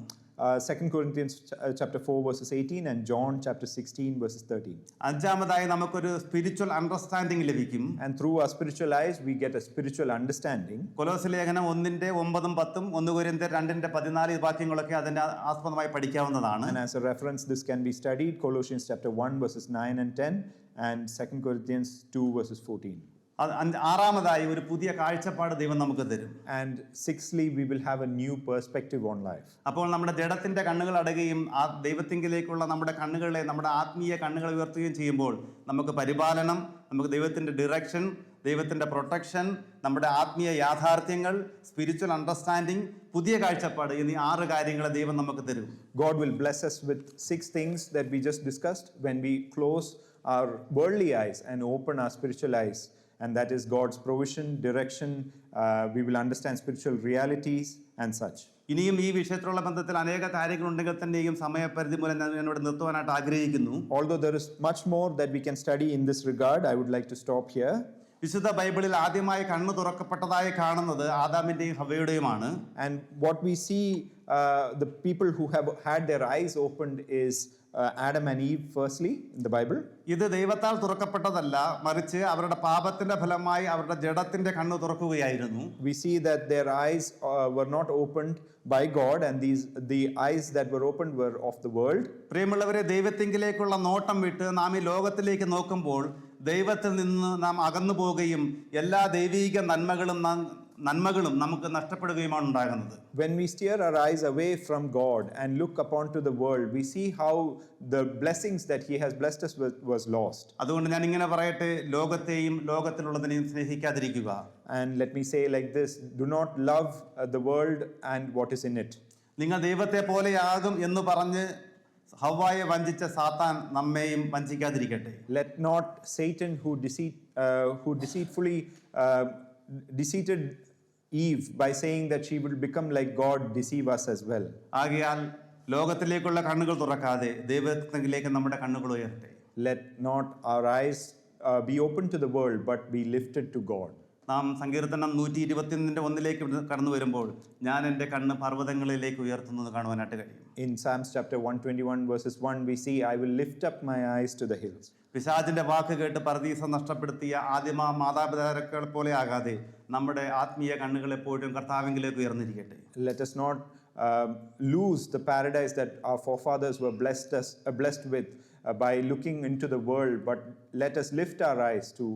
2 Corinthians chapter 4 verses 18 and John chapter 16 verses 13. അഞ്ചാമതായി നമുക്കൊരു സ്പിരിച്വൽ അണ്ടർസ്റ്റാൻഡിംഗ് ലഭിക്കും. And through our spiritual eyes, we get a spiritual understanding. കൊലോസ്യ ലേഖനം 1:9-10, 1 കൊരിന്ത്യർ 2:14 വാക്യങ്ങളൊക്കെ അതിന്റെ ആസ്പദമായി പഠിക്കാവുന്നതാണ്. And as a reference, this can be studied. Colossians chapter 1 verses 9 and 10 and 2 Corinthians 2 verses 14. ആറാമതായി ഒരു പുതിയ കാഴ്ചപ്പാട് ദൈവം നമുക്ക് തരും. And sixthly, we will have a new perspective on life. അപ്പോൾ നമ്മുടെ ജഡത്തിന്റെ കണ്ണുകൾ അടയുകയും ആ ദൈവത്തിങ്കിലേക്കുള്ള നമ്മുടെ കണ്ണുകളെ, നമ്മുടെ ആത്മീയ കണ്ണുകൾ ഉയർത്തുകയും ചെയ്യുമ്പോൾ നമുക്ക് പരിപാലനം, നമുക്ക് ദൈവത്തിന്റെ ഡിറക്ഷൻ, ദൈവത്തിന്റെ പ്രൊട്ടക്ഷൻ, നമ്മുടെ ആത്മീയ യാഥാർത്ഥ്യങ്ങൾ, സ്പിരിച്വൽ അണ്ടർസ്റ്റാൻഡിങ്, പുതിയ കാഴ്ചപ്പാട് എന്നീ 6 കാര്യങ്ങളെ ദൈവം നമുക്ക് തരും. God will bless us with 6 things that we just discussed when we close our worldly eyes and open our spiritual eyes. And that is God's provision, direction. We will understand spiritual realities and such. ഇനിയും ഈ വിഷയത്തിലുള്ള ബന്ധത്തിൽ അനേക കാര്യങ്ങളുണ്ടെങ്കിൽ തന്നെയും സമയപരിധി മൂലം ഞാൻ എന്നോട് നിർത്തുവാനായിട്ട് ആഗ്രഹിക്കുന്നു. Although there is much more that we can study in this regard, I would like to stop here. വിശുദ്ധ ബൈബിളിൽ ആദ്യമായി കണ്ണ് തുറക്കപ്പെട്ടതായി കാണുന്നത് ആദാമിന്റെയും ഹവ്വയുടെയുമാണ്. And what we see, the people who have had their eyes opened is Adam and Eve firstly in the Bible. ഇത് ദൈവത്താൽ തുറക്കപ്പെട്ടതല്ല, മറിച്ച് അവരുടെ പാപത്തിന്റെ ഫലമായി അവരുടെ ജഡത്തിന്റെ കണ്ണ് തുറക്കുകയായിരുന്നു. We see that their eyes were not opened by God, and the eyes that were opened were of the world. പ്രിയമുള്ളവരെ, ദൈവത്തിങ്കിലേക്കുള്ള നോട്ടം വിട്ട് നാം ഈ ലോകത്തിലേക്ക് നോക്കുമ്പോൾ ദൈവത്തിൽ നിന്ന് നാം അകന്നു പോവുകയും എല്ലാ ദൈവീക നന്മകളും നമുക്ക് നഷ്ടപ്പെടുകയുമാണ് ഉണ്ടാകുന്നത്. When we steer our eyes away from God and look upon to the world, we see how the blessings that He has blessed us with was lost. അതുകൊണ്ട് ഞാൻ ഇങ്ങനെ പറയട്ടെ, ലോകത്തെയും ലോകത്തിലുള്ളതിനെയും സ്നേഹിക്കാതിരിക്കുക. And let me say like this: do not love the world and what is in it. നിങ്ങൾ ദൈവത്തെ പോലെയാകും എന്ന് പറഞ്ഞ് ഹവ്വായെ വഞ്ചിച്ച സാത്താൻ നമ്മെയും വഞ്ചിക്കാതിരിക്കട്ടെ. Let not Satan, who deceitfully deceived Eve by saying that she will become like God, deceive us as well. ആകയാൽ ലോകത്തിലേക്കുള്ള കണ്ണുകൾ തുറക്കാതെ ദൈവത്തിലേക്ക് നമ്മുടെ കണ്ണുകൾ ഉയരട്ടെ. Let not our eyes be open to the world, but be lifted to God. നാം സങ്കീർത്തനം 121:1 കടന്നു വരുമ്പോൾ ഞാൻ എൻ്റെ കണ്ണ് പർവ്വതങ്ങളിലേക്ക് ഉയർത്തുന്നത് കാണുവാനായിട്ട് കഴിയും. In Psalms chapter 121 verses 1, we see, I will lift up my eyes to the hills. പിശാചിന്റെ വാക്ക് കേട്ട് പർദീസ നഷ്ടപ്പെടുത്തിയ ആദിമ മാതാപിതാക്കളെ പോലെ ആകാതെ നമ്മുടെ ആത്മീയ കണ്ണുകൾ എപ്പോഴും കർത്താവിലേക്ക് ഉയർന്നിരിക്കട്ടെ. Let us not lose the paradise that our forefathers were blessed with by looking into the world, but let us lift our eyes to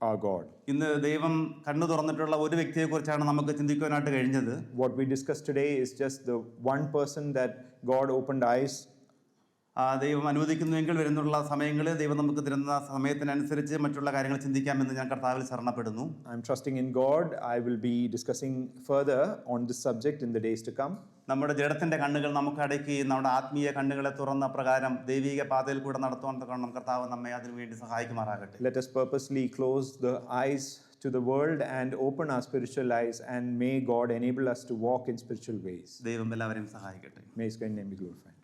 our God. ഇന്ന് ദൈവം കണ്ണു തുറന്നിട്ടുള്ള ഒരു വ്യക്തിയെക്കുറിച്ചാണ് നമുക്ക് ചിന്തിക്കുവാനായിട്ട് കഴിഞ്ഞത്. What we discussed today is just the one person that God opened eyes. ദൈവം അനുവദിക്കുന്നുവെങ്കിൽ വരുന്നുള്ള സമയങ്ങളിൽ ദൈവം നമുക്ക് തരുന്ന സമയത്തിനനുസരിച്ച് മറ്റുള്ള കാര്യങ്ങൾ ചിന്തിക്കാമെന്ന് ഞാൻ കർത്താവിൽ ശരണപ്പെടുന്നു. I'm trusting in God. I will be discussing further on this subject in the days to come. നമ്മുടെ ജഡത്തിന്റെ കണ്ണുകൾ നമുക്ക് അടയ്ക്കുകയും നമ്മുടെ ആത്മീയ കണ്ണുകളെ തുറന്ന പ്രകാരം ദൈവിക പാതയിൽ കൂടെ നടത്തുവാൻ തക്കണം കർത്താവ് നമ്മെ അതിനു വേണ്ടി സഹായിക്കുമാറാകട്ടെ. Let us purposely close the eyes to the world and open our spiritual eyes, and may God enable us to walk in spiritual ways. ദൈവം എല്ലാവരെയും സഹായിക്കട്ടെ. May His great name be glorified.